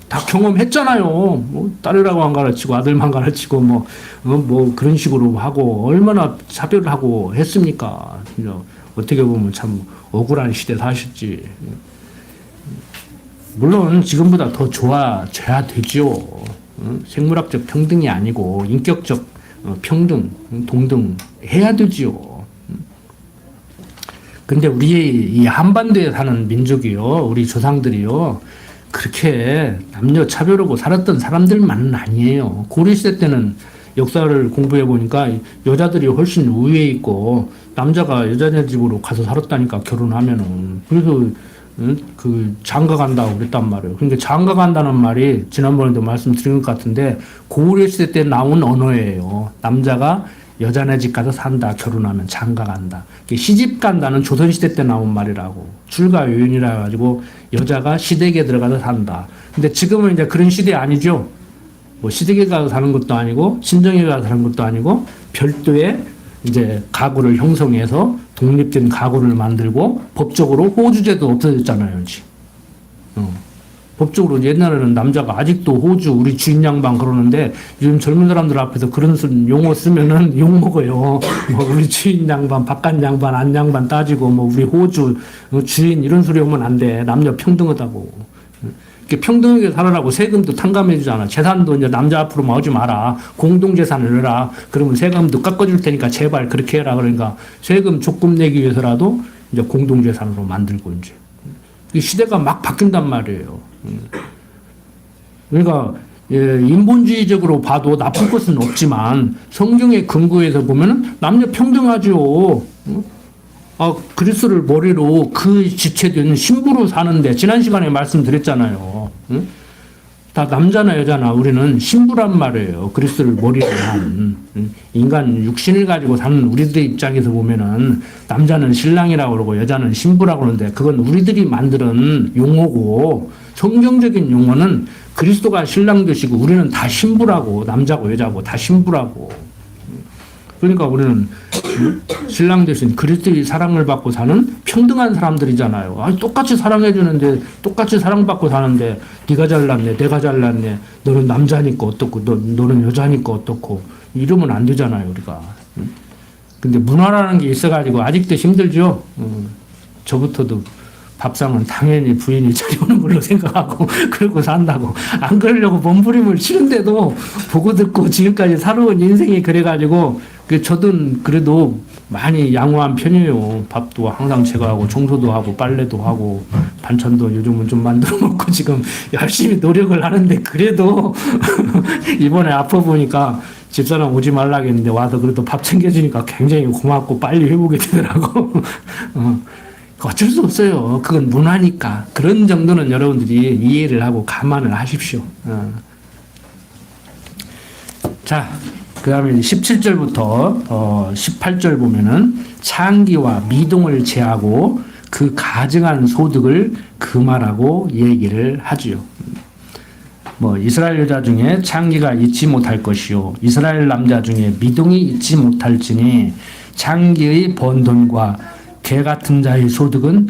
다 경험했잖아요. 뭐 딸이라고 안 가르치고 아들만 가르치고 뭐 그런 식으로 하고 얼마나 차별을 하고 했습니까? 어떻게 보면 참 억울한 시대 사셨지. 물론 지금보다 더 좋아져야 되죠. 생물학적 평등이 아니고 인격적 평등, 동등 해야 되지요. 근데 우리 이 한반도에 사는 민족이요, 우리 조상들이요, 그렇게 남녀 차별하고 살았던 사람들만은 아니에요. 고려시대 때는 역사를 공부해 보니까 여자들이 훨씬 우위에 있고 남자가 여자네 집으로 가서 살았다니까 결혼하면은. 그래서 그 장가 간다고 그랬단 말이에요. 그러니까 장가 간다는 말이 지난번에도 말씀드린 것 같은데 고려시대 때 나온 언어예요. 남자가 여자네 집 가서 산다. 결혼하면 장가 간다. 시집 간다는 조선시대 때 나온 말이라고. 출가 요인이라 가지고 여자가 시댁에 들어가서 산다. 근데 지금은 이제 그런 시대 아니죠. 뭐 시댁에 가서 사는 것도 아니고 친정에 가서 사는 것도 아니고 별도의 이제 가구를 형성해서 독립된 가구를 만들고 법적으로 호주제도 없어졌잖아요. 법적으로 옛날에는 남자가 아직도 호주 우리 주인 양반 그러는데 요즘 젊은 사람들 앞에서 그런 용어 쓰면은 욕 먹어요. 뭐 우리 주인 양반, 바깥 양반, 안 양반 따지고 뭐 우리 호주 주인 이런 소리 하면 안 돼. 남녀 평등하다고. 이렇게 평등하게 살아라고 세금도 탕감해 주잖아. 재산도 이제 남자 앞으로만 하지 마라. 공동재산을 내라. 그러면 세금도 깎아줄 테니까 제발 그렇게 해라. 그러니까 세금 조금 내기 위해서라도 이제 공동재산으로 만들고 이제. 이 시대가 막 바뀐단 말이에요. 그러니까 인본주의적으로 봐도 나쁜 것은 없지만 성경의 근거에서 보면은 남녀 평등하죠. 그리스도를 머리로 그 지체된 신부로 사는데 지난 시간에 말씀드렸잖아요. 다 남자나 여자나 우리는 신부란 말이에요. 그리스도를 머리로 한 인간 육신을 가지고 사는 우리들의 입장에서 보면은 남자는 신랑이라고 그러고 여자는 신부라고 그러는데 그건 우리들이 만드는 용어고 성경적인 용어는 그리스도가 신랑 되시고 우리는 다 신부라고 남자고 여자고 다 신부라고. 그러니까 우리는 신랑 대신 그리스도의 사랑을 받고 사는 평등한 사람들이잖아요. 아니, 똑같이 사랑해 주는데 똑같이 사랑받고 사는데 네가 잘났네 내가 잘났네 너는 남자니까 어떻고 너는 여자니까 어떻고 이러면 안 되잖아요 우리가. 근데 문화라는 게 있어가지고 아직도 힘들죠. 저부터도 밥상은 당연히 부인이 차려오는 걸로 생각하고 그러고 산다고. 안 그러려고 몸부림을 치는데도 보고 듣고 지금까지 살아온 인생이 그래가지고 저도 그래도 많이 양호한 편이에요. 밥도 항상 제가 하고 청소도 하고 빨래도 하고 반찬도 요즘은 좀 만들어 먹고 지금 열심히 노력을 하는데 그래도 이번에 아파 보니까 집사람 오지 말라고 했는데 와서 그래도 밥 챙겨주니까 굉장히 고맙고 빨리 회복이 되더라고. 어쩔 수 없어요. 그건 문화니까. 그런 정도는 여러분들이 이해를 하고 감안을 하십시오. 자, 그 다음에 17절부터 18절 보면은 창기와 미동을 제하고 그 가증한 소득을 금하라고 얘기를 하지요. 뭐 이스라엘 여자 중에 창기가 잊지 못할 것이요 이스라엘 남자 중에 미동이 잊지 못할지니 창기의 번 돈과 개 같은 자의 소득은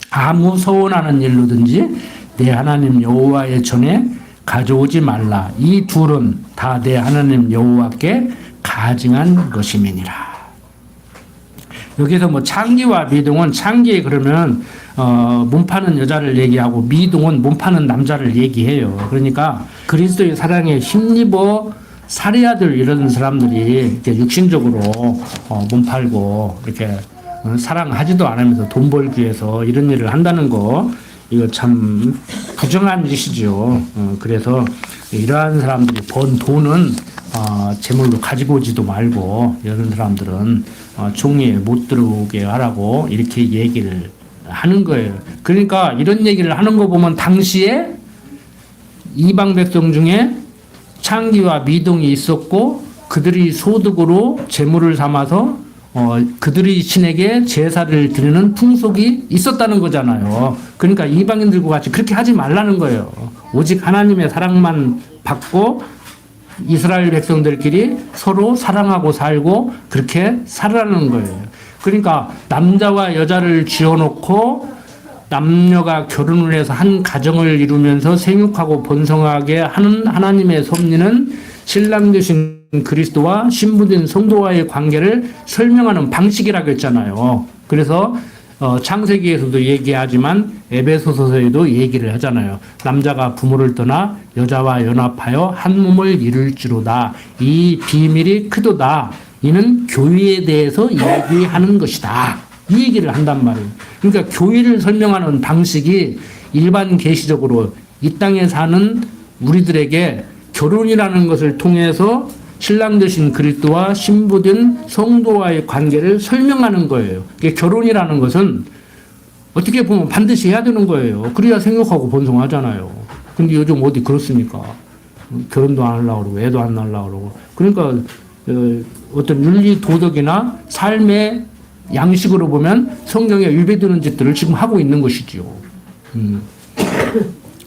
아무 서원하는 일로든지 내 하나님 여호와의 전에 가져오지 말라. 이 둘은 다 내 하나님 여호와께 가증한 것임이니라. 여기서 뭐 창기와 미동은 창기 그러면 몸 파는 여자를 얘기하고 미동은 몸 파는 남자를 얘기해요. 그러니까 그리스도의 사랑에 힘입어 살해야들 이런 사람들이 이렇게 육신적으로 몸 팔고 이렇게 사랑하지도 않으면서 돈 벌기 위해서 이런 일을 한다는 거 이거 참 부정한 짓이죠. 그래서 이러한 사람들이 번 돈은 재물로 가지고 오지도 말고 이런 사람들은 총리에 못 들어오게 하라고 이렇게 얘기를 하는 거예요. 그러니까 이런 얘기를 하는 거 보면 당시에 이방 백성 중에 창기와 미동이 있었고 그들이 소득으로 재물을 삼아서 그들이 신에게 제사를 드리는 풍속이 있었다는 거잖아요. 그러니까 이방인들과 같이 그렇게 하지 말라는 거예요. 오직 하나님의 사랑만 받고 이스라엘 백성들끼리 서로 사랑하고 살고 그렇게 살아가는 거예요. 그러니까 남자와 여자를 지어놓고 남녀가 결혼을 해서 한 가정을 이루면서 생육하고 번성하게 하는 하나님의 섭리는 신랑 되신 그리스도와 신부된 성도와의 관계를 설명하는 방식이라고 했잖아요. 그래서 창세기에서도 얘기하지만 에베소서에도 얘기를 하잖아요. 남자가 부모를 떠나 여자와 연합하여 한 몸을 이룰지로다. 이 비밀이 크도다. 이는 교회에 대해서 얘기하는 것이다. 이 얘기를 한단 말이에요. 그러니까 교회를 설명하는 방식이 일반 계시적으로 이 땅에 사는 우리들에게 결혼이라는 것을 통해서 신랑 되신 그리스도와 신부된 성도와의 관계를 설명하는 거예요. 결혼이라는 것은 어떻게 보면 반드시 해야 되는 거예요. 그래야 생육하고 번성하잖아요. 근데 요즘 어디 그렇습니까? 결혼도 안 하려고 그러고 애도 안 낳으려고 그러고. 그러니까 어떤 윤리 도덕이나 삶의 양식으로 보면 성경에 위배되는 짓들을 지금 하고 있는 것이지요.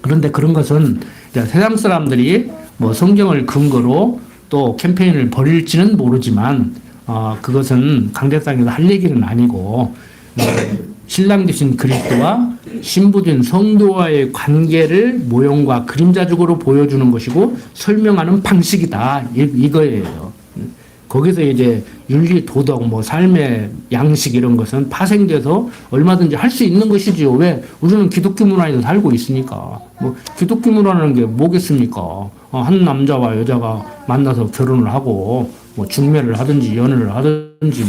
그런데 그런 것은 세상 사람들이 뭐 성경을 근거로 또 캠페인을 벌일지는 모르지만 그것은 강대상에서 할 얘기는 아니고 신랑 되신 그리스도와 신부된 성도와의 관계를 모형과 그림자적으로 보여주는 것이고 설명하는 방식이다 이거예요. 거기서 이제 윤리, 도덕, 뭐 삶의 양식 이런 것은 파생돼서 얼마든지 할 수 있는 것이지요. 왜? 우리는 기독교 문화에서 살고 있으니까. 뭐 기독교 문화라는 게 뭐겠습니까? 한 남자와 여자가 만나서 결혼을 하고 뭐 중매를 하든지 연애를 하든지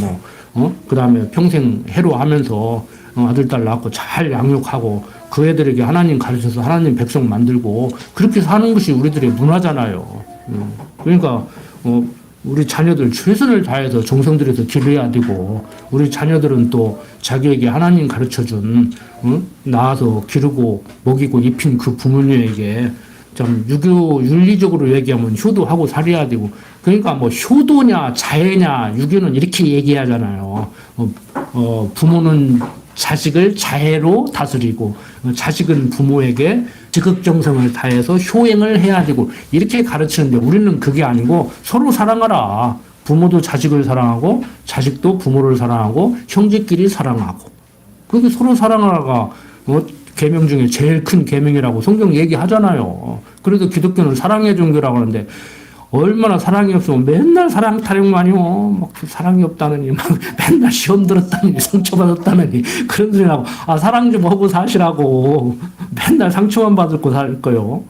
그 다음에 평생 해로하면서 아들, 딸 낳고 잘 양육하고 그 애들에게 하나님 가르쳐서 하나님 백성 만들고 그렇게 사는 것이 우리들의 문화잖아요. 그러니까 우리 자녀들 최선을 다해서 정성 들여서 기르어야 되고 우리 자녀들은 또 자기에게 하나님 가르쳐준 낳아서 기르고 먹이고 입힌 그 부모님에게 좀 유교 윤리적으로 얘기하면 효도하고 살아야 되고 그러니까 뭐 효도냐 자애냐 유교는 이렇게 얘기하잖아요. 부모는 자식을 자애로 다스리고 자식은 부모에게 지극정성을 다해서 효행을 해야 되고 이렇게 가르치는데 우리는 그게 아니고 서로 사랑하라. 부모도 자식을 사랑하고 자식도 부모를 사랑하고 형제끼리 사랑하고 그게 서로 사랑하라가 계명 중에 제일 큰 계명이라고 성경 얘기하잖아요. 그래도 기독교는 사랑의 종교라고 하는데 얼마나 사랑이 없으면 맨날 사랑 타령만요. 막 사랑이 없다느니, 막 맨날 시험 들었다느니, 상처받았다느니, 그런 소리 나고, 사랑 좀 하고 사시라고. 맨날 상처만 받을 거 살 거요.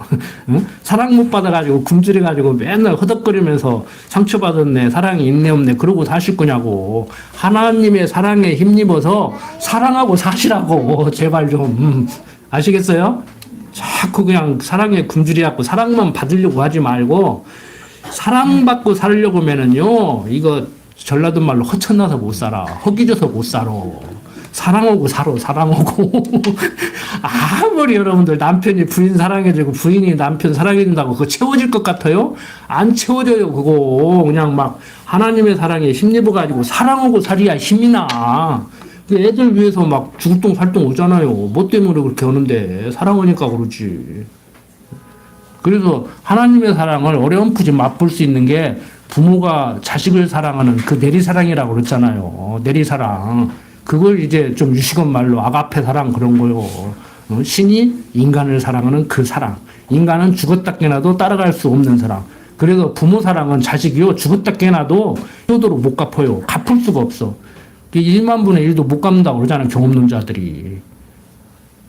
응? 사랑 못 받아가지고, 굶주려가지고 맨날 허덕거리면서 상처받았네, 사랑이 있네, 없네, 그러고 사실 거냐고. 하나님의 사랑에 힘입어서 사랑하고 사시라고. 제발 좀. 아시겠어요? 자꾸 그냥 사랑에 굶주려갖고 사랑만 받으려고 하지 말고, 사랑받고 살려고 하면은요, 이거 전라도 말로 허천나서 못 살아. 허기져서 못 살아. 사랑하고 살아, 사랑하고. 아무리 여러분들 남편이 부인 사랑해주고 부인이 남편 사랑해준다고 그거 채워질 것 같아요? 안 채워져요, 그거. 그냥 막 하나님의 사랑에 힘입어가지고 사랑하고 살이야 힘이 나. 애들 위해서 막 죽을똥 살똥 오잖아요. 뭐 때문에 그렇게 오는데. 사랑하니까 그러지. 그래서 하나님의 사랑을 어렴풋이 맛볼 수 있는 게 부모가 자식을 사랑하는 그 내리사랑이라고 그랬잖아요. 내리사랑. 그걸 이제 좀 유식한 말로 아가페 사랑 그런 거요. 신이 인간을 사랑하는 그 사랑. 인간은 죽었다 깨나도 따라갈 수 없는 사랑. 그래서 부모 사랑은 자식이요. 죽었다 깨나도 효도로 못 갚아요. 갚을 수가 없어. 1만 분의 1도 못 갚는다고 그러잖아요. 경험 없는 자들이.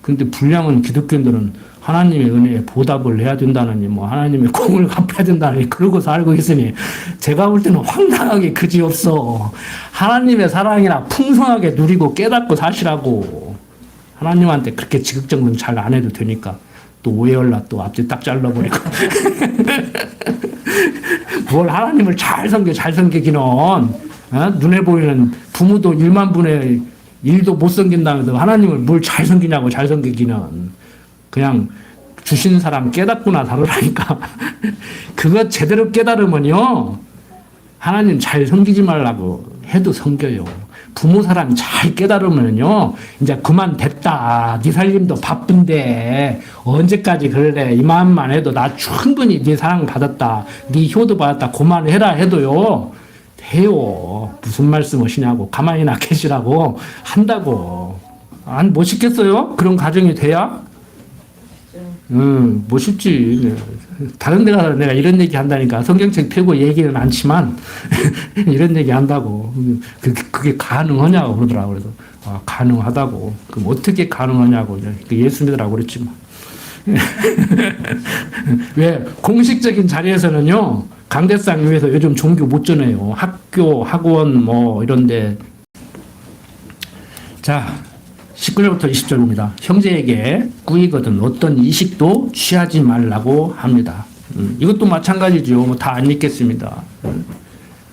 근데 불량은 기독교인들은 하나님의 은혜에 보답을 해야 된다느니 뭐 하나님의 공을 갚아야 된다느니 그러고 살고 있으니 제가 볼 때는 황당하게 그지없어. 하나님의 사랑이나 풍성하게 누리고 깨닫고 사시라고. 하나님한테 그렇게 지극정성 잘 안 해도 되니까 또 오해할라 또 앞뒤 딱 잘라버리고 뭘 하나님을 잘 섬기기는 눈에 보이는 부모도 1만 분의 1도 못 섬긴다면서 하나님을 뭘 잘 섬기냐고. 잘 섬기기는 그냥 주신 사람 깨닫구나 다르라니까. 그거 제대로 깨달으면요 하나님 잘 섬기지 말라고 해도 섬겨요. 부모 사랑 잘 깨달으면요, 이제 그만 됐다. 네 살림도 바쁜데 언제까지 그래? 이 마음만 해도 나 충분히 네 사랑 받았다. 네 효도 받았다. 그만해라 해도요. 돼요. 무슨 말씀하시냐고. 가만히나 계시라고 한다고. 안 멋있겠어요? 그런 가정이 돼야? 멋있지. 다른 데 가서 내가 이런 얘기 한다니까. 성경책 펴고 얘기는 않지만, 이런 얘기 한다고. 그게 가능하냐고 그러더라고. 그래서, 가능하다고. 그럼 어떻게 가능하냐고. 예수 믿으라고 그랬지 뭐. 왜? 공식적인 자리에서는요, 강대상 위에서 요즘 종교 못 전해요. 학교, 학원, 뭐, 이런데. 자, 19절부터 20절 봅니다. 형제에게 꾸이거든 어떤 이식도 취하지 말라고 합니다. 이것도 마찬가지죠. 뭐 다 안 읽겠습니다.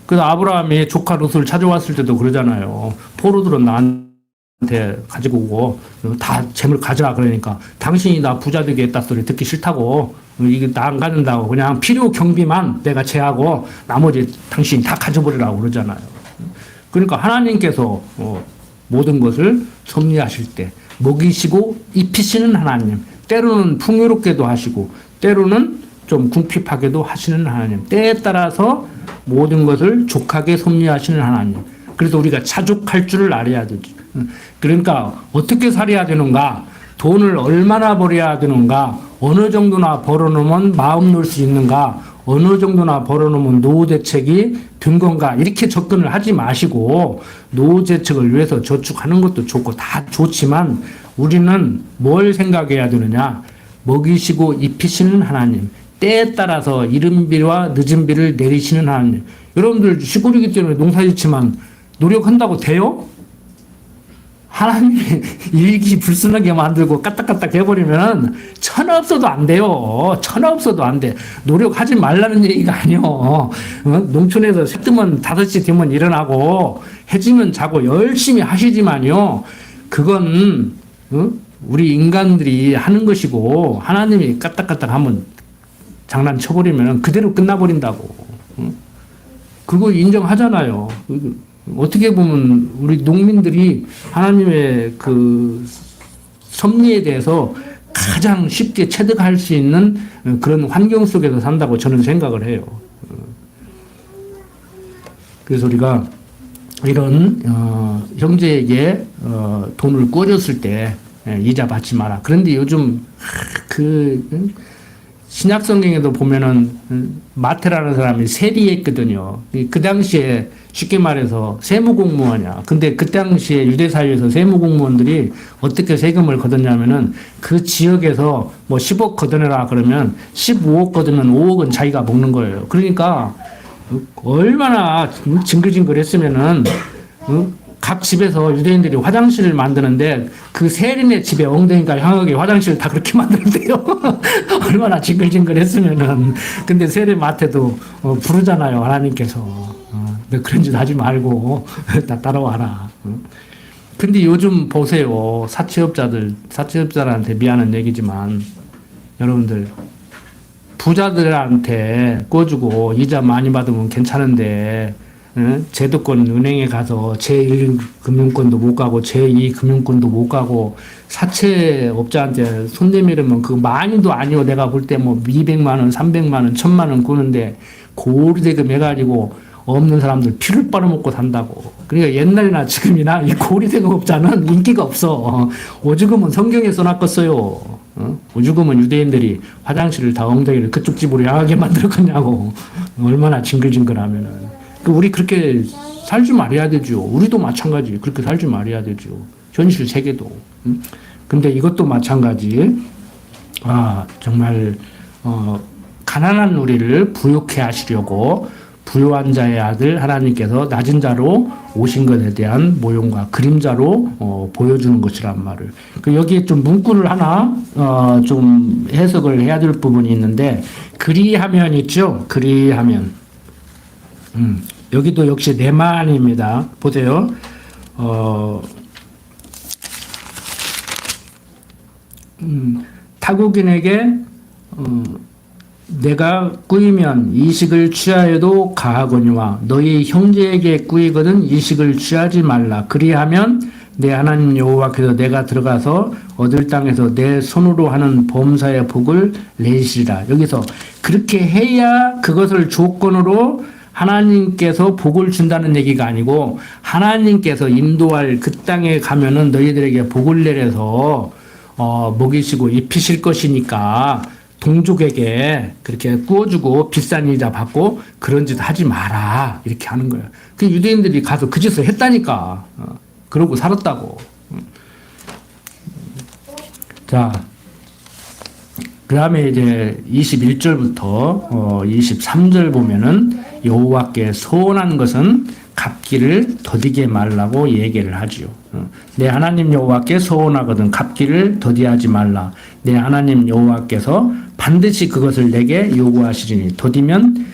그래서 아브라함이 조카 롯을 찾아왔을 때도 그러잖아요. 포로들은 나한테 가지고 오고 다 재물 가져라 그러니까 당신이 나 부자 되게 했다 소리 듣기 싫다고 이게 나 안 가는다고 그냥 필요 경비만 내가 제하고 나머지 당신이 다 가져버리라고 그러잖아요. 그러니까 하나님께서 모든 것을 섭리하실 때 먹이시고 입히시는 하나님, 때로는 풍요롭게도 하시고 때로는 좀 궁핍하게도 하시는 하나님, 때에 따라서 모든 것을 족하게 섭리하시는 하나님. 그래서 우리가 자족할 줄을 알아야 되죠. 그러니까 어떻게 살아야 되는가, 돈을 얼마나 벌어야 되는가, 어느 정도나 벌어놓으면 마음 놓을 수 있는가, 어느 정도나 벌어놓으면 노후 대책이 든 건가, 이렇게 접근을 하지 마시고 노후 대책을 위해서 저축하는 것도 좋고 다 좋지만 우리는 뭘 생각해야 되느냐, 먹이시고 입히시는 하나님, 때에 따라서 이른 비와 늦은 비를 내리시는 하나님. 여러분들 시골이기 때문에 농사 짓지만 노력한다고 돼요? 하나님이 일기 불순하게 만들고 까딱까딱 해버리면 천하 없어도 안 돼요. 천하 없어도 안 돼. 노력하지 말라는 얘기가 아니요. 농촌에서 새 뜨면 5시 되면 일어나고 해지면 자고 열심히 하시지만요. 그건 우리 인간들이 하는 것이고 하나님이 까딱까딱 하면 장난쳐버리면 그대로 끝나버린다고. 그거 인정하잖아요. 어떻게 보면 우리 농민들이 하나님의 그 섭리에 대해서 가장 쉽게 체득할 수 있는 그런 환경 속에서 산다고 저는 생각을 해요. 그래서 우리가 이런 형제에게 돈을 꿔줬을 때 이자 받지 마라. 그런데 요즘 신약 성경에도 보면은 마태라는 사람이 세리했거든요. 그 당시에 쉽게 말해서 세무공무원이야. 근데 그 당시에 유대 사회에서 세무공무원들이 어떻게 세금을 걷었냐면은 그 지역에서 뭐 10억 걷어내라 그러면 15억 걷으면 5억은 자기가 먹는 거예요. 그러니까 얼마나 징글징글했으면은 각 집에서 유대인들이 화장실을 만드는데 그 세린의 집에 엉덩이가 향하게 화장실을 다 그렇게 만드는데요. 얼마나 징글징글했으면은. 근데 세린마태도 부르잖아요, 하나님께서. 너 그런 짓 하지 말고 나 따라와라. 근데 요즘 보세요, 사채업자들한테 미안한 얘기지만 여러분들 부자들한테 꿔주고 이자 많이 받으면 괜찮은데 제도권 은행에 가서 제1금융권도 못 가고 제2금융권도 못 가고 사채업자한테 손 내밀으면 그 많이도 아니요. 내가 볼 때 뭐 200만 원, 300만 원, 1000만 원 꾸는데 고리대금 해가지고 없는 사람들 피를 빨아먹고 산다고. 그러니까 옛날이나 지금이나 이 고리대금업자는 인기가 없어. 오죽하면 성경에 써놨겠어요. 오죽하면 유대인들이 화장실을 다 엉덩이를 그쪽 집으로 향하게 만들었겠냐고. 얼마나 징글징글하면은. 우리 그렇게 살지 말아야 되죠. 우리도 마찬가지. 그렇게 살지 말아야 되죠. 현실 세계도. 근데 이것도 마찬가지. 정말 가난한 우리를 부욕해 하시려고 부요한 자의 아들 하나님께서 낮은 자로 오신 것에 대한 모형과 그림자로 보여주는 것이란 말을. 여기에 좀 문구를 하나 좀 해석을 해야 될 부분이 있는데, 그리하면 있죠. 그리하면. 여기도 역시 내만입니다. 보세요. 타국인에게 내가 꾸이면 이식을 취하여도 가하거니와 너희 형제에게 꾸이거든 이식을 취하지 말라. 그리하면 내 하나님 여호와께서 내가 들어가서 얻을 땅에서 내 손으로 하는 범사의 복을 내시리라. 여기서 그렇게 해야 그것을 조건으로 하나님께서 복을 준다는 얘기가 아니고 하나님께서 인도할 그 땅에 가면은 너희들에게 복을 내려서 먹이시고 입히실 것이니까 동족에게 그렇게 구워주고 비싼 이자 받고 그런 짓 하지 마라 이렇게 하는 거예요. 그 유대인들이 가서 그 짓을 했다니까. 그러고 살았다고. 자, 그 다음에 이제 21절부터 23절 보면은 여호와께 소원한 것은 갚기를 더디게 말라고 얘기를 하지요. 내 하나님 여호와께 소원하거든 갚기를 더디하지 말라. 내 하나님 여호와께서 반드시 그것을 내게 요구하시리니 더디면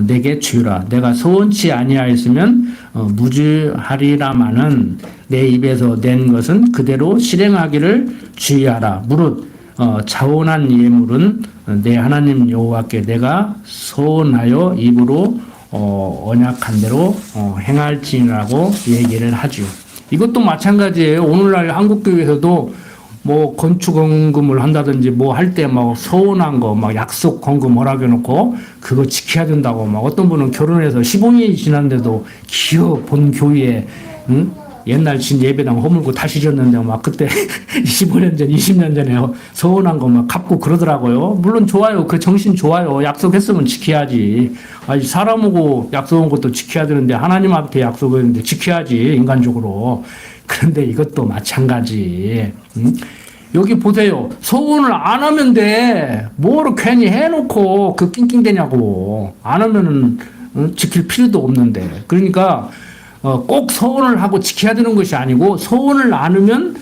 내게 주라. 내가 소원치 아니하였으면 무죄하리라마는 내 입에서 낸 것은 그대로 실행하기를 주의하라. 무릇 자원한 예물은 내 하나님 여호와께 내가 소원하여 입으로 언약한 대로 행할지라고 얘기를 하죠. 이것도 마찬가지예요. 오늘날 한국교회에서도 뭐 건축원금을 한다든지 뭐 할 때 막 소원한 거 막 약속 건금 뭐라고 해놓고 그거 지켜야 된다고 막 어떤 분은 결혼해서 15년이 지났는데도 기어 본 교회에 응? 옛날 진 예배당 허물고 다시 졌는데 막 그때 15년 전, 20년 전에 서운한 거 막 갚고 그러더라고요. 물론 좋아요. 그 정신 좋아요. 약속했으면 지켜야지. 아니, 사람하고 약속한 것도 지켜야 되는데 하나님한테 약속했는데 지켜야지, 인간적으로. 그런데 이것도 마찬가지. 응? 여기 보세요. 소원을 안 하면 돼. 뭐를 괜히 해놓고 그 낑낑대냐고. 안 하면은 지킬 필요도 없는데. 그러니까 꼭 소원을 하고 지켜야 되는 것이 아니고 소원을 안 하면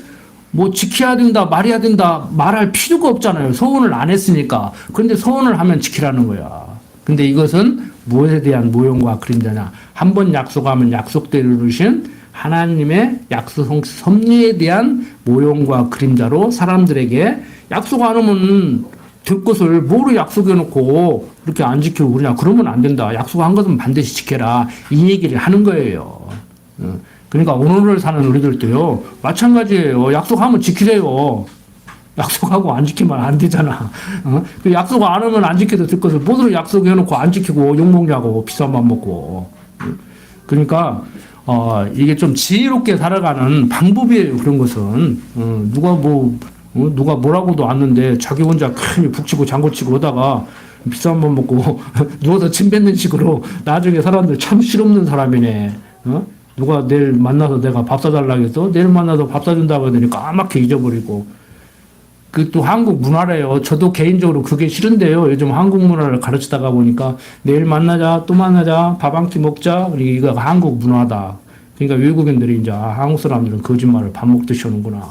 뭐 지켜야 된다, 말해야 된다, 말할 필요가 없잖아요. 소원을 안 했으니까. 그런데 소원을 하면 지키라는 거야. 근데 이것은 무엇에 대한 모형과 그림자냐? 한번 약속하면 약속대로 이루신 하나님의 약속 섭리에 대한 모형과 그림자로 사람들에게 약속 안 하면 될 것을 뭐로 약속해놓고 이렇게 안 지키고 그러냐. 그러면 안 된다. 약속한 것은 반드시 지켜라. 이 얘기를 하는 거예요. 그러니까 오늘을 사는 우리들도요. 마찬가지예요. 약속하면 지키세요. 약속하고 안 지키면 안 되잖아. 그 약속 안 하면 안 지켜도 될 것을 뭐로 약속해놓고 안 지키고 욕먹냐고 비싼 맘 먹고. 그러니까 이게 좀 지혜롭게 살아가는 방법이에요. 그런 것은 누가 뭐라고도 않는데 자기 혼자 큰일 북치고 장구치고 하다가 비싼 맘 먹고 누워서 침 뱉는 식으로 나중에 사람들 참 실없는 사람이네. 누가 내일 만나서 내가 밥 사달라고 해서 내일 만나서 밥 사준다고 하더니 까맣게 잊어버리고. 그 또 한국 문화래요. 저도 개인적으로 그게 싫은데요. 요즘 한국 문화를 가르치다가 보니까 내일 만나자, 또 만나자, 밥 한 끼 먹자. 이거 한국 문화다. 그러니까 외국인들이 이제 한국 사람들은 거짓말을 밥 먹듯이 하는구나.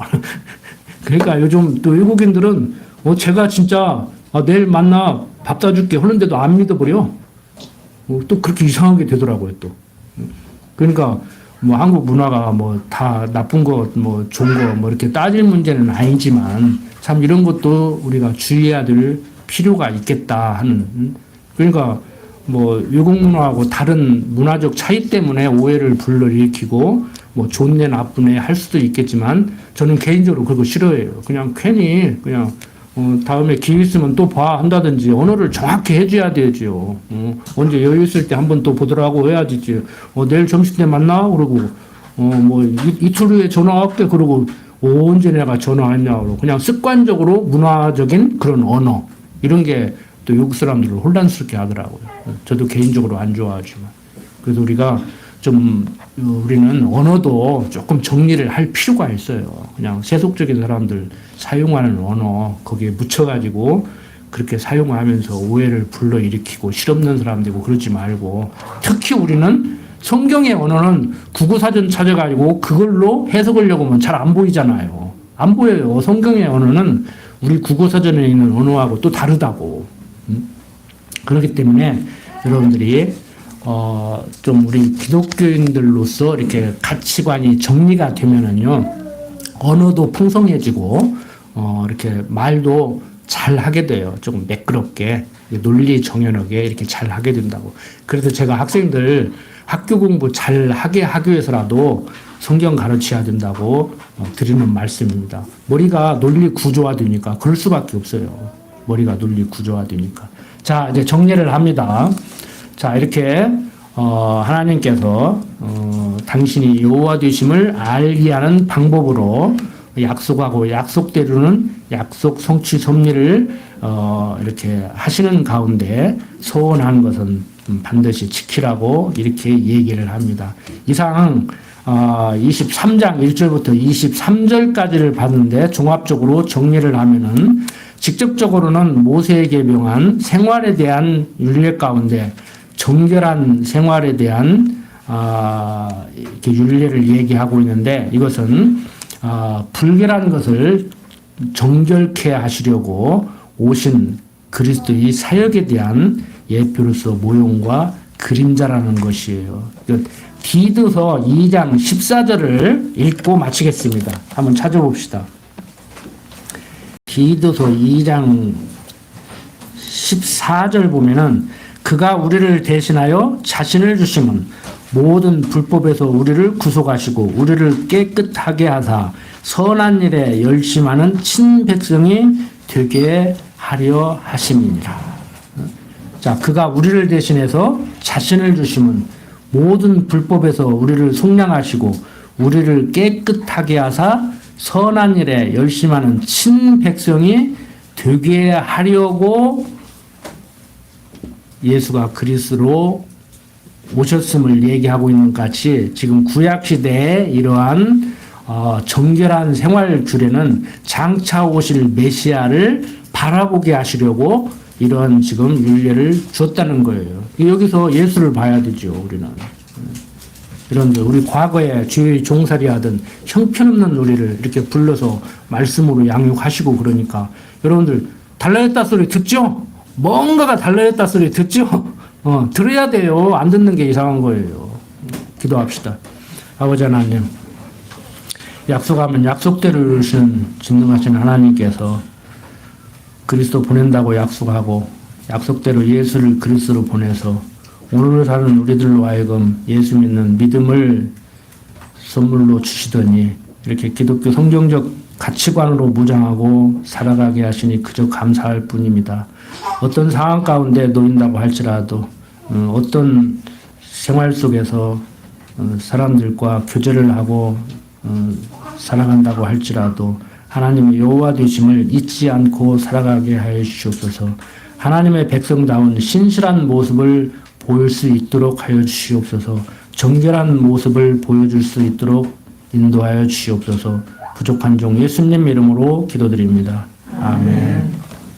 그러니까 요즘 또 외국인들은 제가 진짜 내일 만나 밥 사줄게 하는데도 안 믿어버려. 또 그렇게 이상하게 되더라고요 또. 그러니까 뭐 한국 문화가 뭐 다 나쁜 거 뭐 좋은 거 뭐 이렇게 따질 문제는 아니지만 참 이런 것도 우리가 주의해야 될 필요가 있겠다 하는. 그러니까 뭐 외국 문화하고 다른 문화적 차이 때문에 오해를 불러일으키고 뭐 좋네 나쁘네 할 수도 있겠지만 저는 개인적으로 그거 싫어해요. 그냥 괜히 그냥 다음에 기회 있으면 또 봐 한다든지 언어를 정확히 해줘야 되죠. 언제 여유 있을 때 한번 또 보더라고 해야지. 내일 점심 때 만나 그러고 뭐 이틀 후에 전화할게 그러고 언제 내가 전화했냐 그러고 그냥 습관적으로 문화적인 그런 언어 이런 게 또 외국 사람들을 혼란스럽게 하더라고요. 저도 개인적으로 안 좋아하지만 그래서 우리는 언어도 조금 정리를 할 필요가 있어요. 그냥 세속적인 사람들 사용하는 언어 거기에 묻혀가지고 그렇게 사용하면서 오해를 불러일으키고 실없는 사람 되고 그러지 말고 특히 우리는 성경의 언어는 국어사전 찾아가지고 그걸로 해석하려고 하면 잘 안 보이잖아요. 안 보여요. 성경의 언어는 우리 국어사전에 있는 언어하고 또 다르다고. 그렇기 때문에 여러분들이 좀 우리 기독교인들로서 이렇게 가치관이 정리가 되면은요, 언어도 풍성해지고, 이렇게 말도 잘 잘 하게 돼요. 조금 매끄럽게, 논리 정연하게 이렇게 잘 하게 된다고. 그래서 제가 학생들 학교 공부 잘 하게 하기 위해서라도 성경 가르쳐야 된다고 드리는 말씀입니다. 머리가 논리 구조화되니까 그럴 수밖에 없어요. 머리가 논리 구조화되니까. 자, 이제 정리를 합니다. 자, 이렇게 하나님께서 당신이 여호와 되심을 알게 하는 방법으로 약속하고 약속대로는 약속 성취 섭리를 이렇게 하시는 가운데 소원한 것은 반드시 지키라고 이렇게 얘기를 합니다. 이상 23장 1절부터 23절까지를 봤는데 종합적으로 정리를 하면은 직접적으로는 모세에게 명한 생활에 대한 율례 가운데 정결한 생활에 대한 이렇게 율례를 얘기하고 있는데 이것은 불결한 것을 정결케 하시려고 오신 그리스도의 사역에 대한 예표로서 모형과 그림자라는 것이에요. 디도서 2장 14절을 읽고 마치겠습니다. 한번 찾아봅시다. 디도서 2장 14절 보면은 그가 우리를 대신하여 자신을 주심은 모든 불법에서 우리를 구속하시고 우리를 깨끗하게 하사 선한 일에 열심하는 친백성이 되게 하려 하심이니라. 자, 그가 우리를 대신해서 자신을 주심은 모든 불법에서 우리를 속량하시고 우리를 깨끗하게 하사 선한 일에 열심하는 친백성이 되게 하려고 예수가 그리스도로 오셨음을 얘기하고 있는 것 같이 지금 구약시대에 이러한 정결한 생활줄에는 장차 오실 메시아를 바라보게 하시려고 이러한 지금 율례를 줬다는 거예요. 여기서 예수를 봐야 되죠, 우리는. 이런데 우리 과거에 주의 종살이 하던 형편없는 우리를 이렇게 불러서 말씀으로 양육하시고 그러니까 여러분들 달라졌다 소리 듣죠? 뭔가가 달라졌다 소리 듣죠? 들어야 돼요. 안 듣는 게 이상한 거예요. 기도합시다. 아버지 하나님, 약속하면 약속대로 이루시는 진능하신 하나님께서 그리스도 보낸다고 약속하고 약속대로 예수를 그리스도로 보내서 오늘을 사는 우리들로 하여금 예수 믿는 믿음을 선물로 주시더니 이렇게 기독교 성경적 가치관으로 무장하고 살아가게 하시니 그저 감사할 뿐입니다. 어떤 상황 가운데 놓인다고 할지라도 어떤 생활 속에서 사람들과 교제를 하고 살아간다고 할지라도 하나님의 여호와 되심을 잊지 않고 살아가게 하여 주시옵소서. 하나님의 백성다운 신실한 모습을 보일 수 있도록 하여 주시옵소서. 정결한 모습을 보여줄 수 있도록 인도하여 주시옵소서. 부족한 종 예수님 이름으로 기도드립니다. 아멘.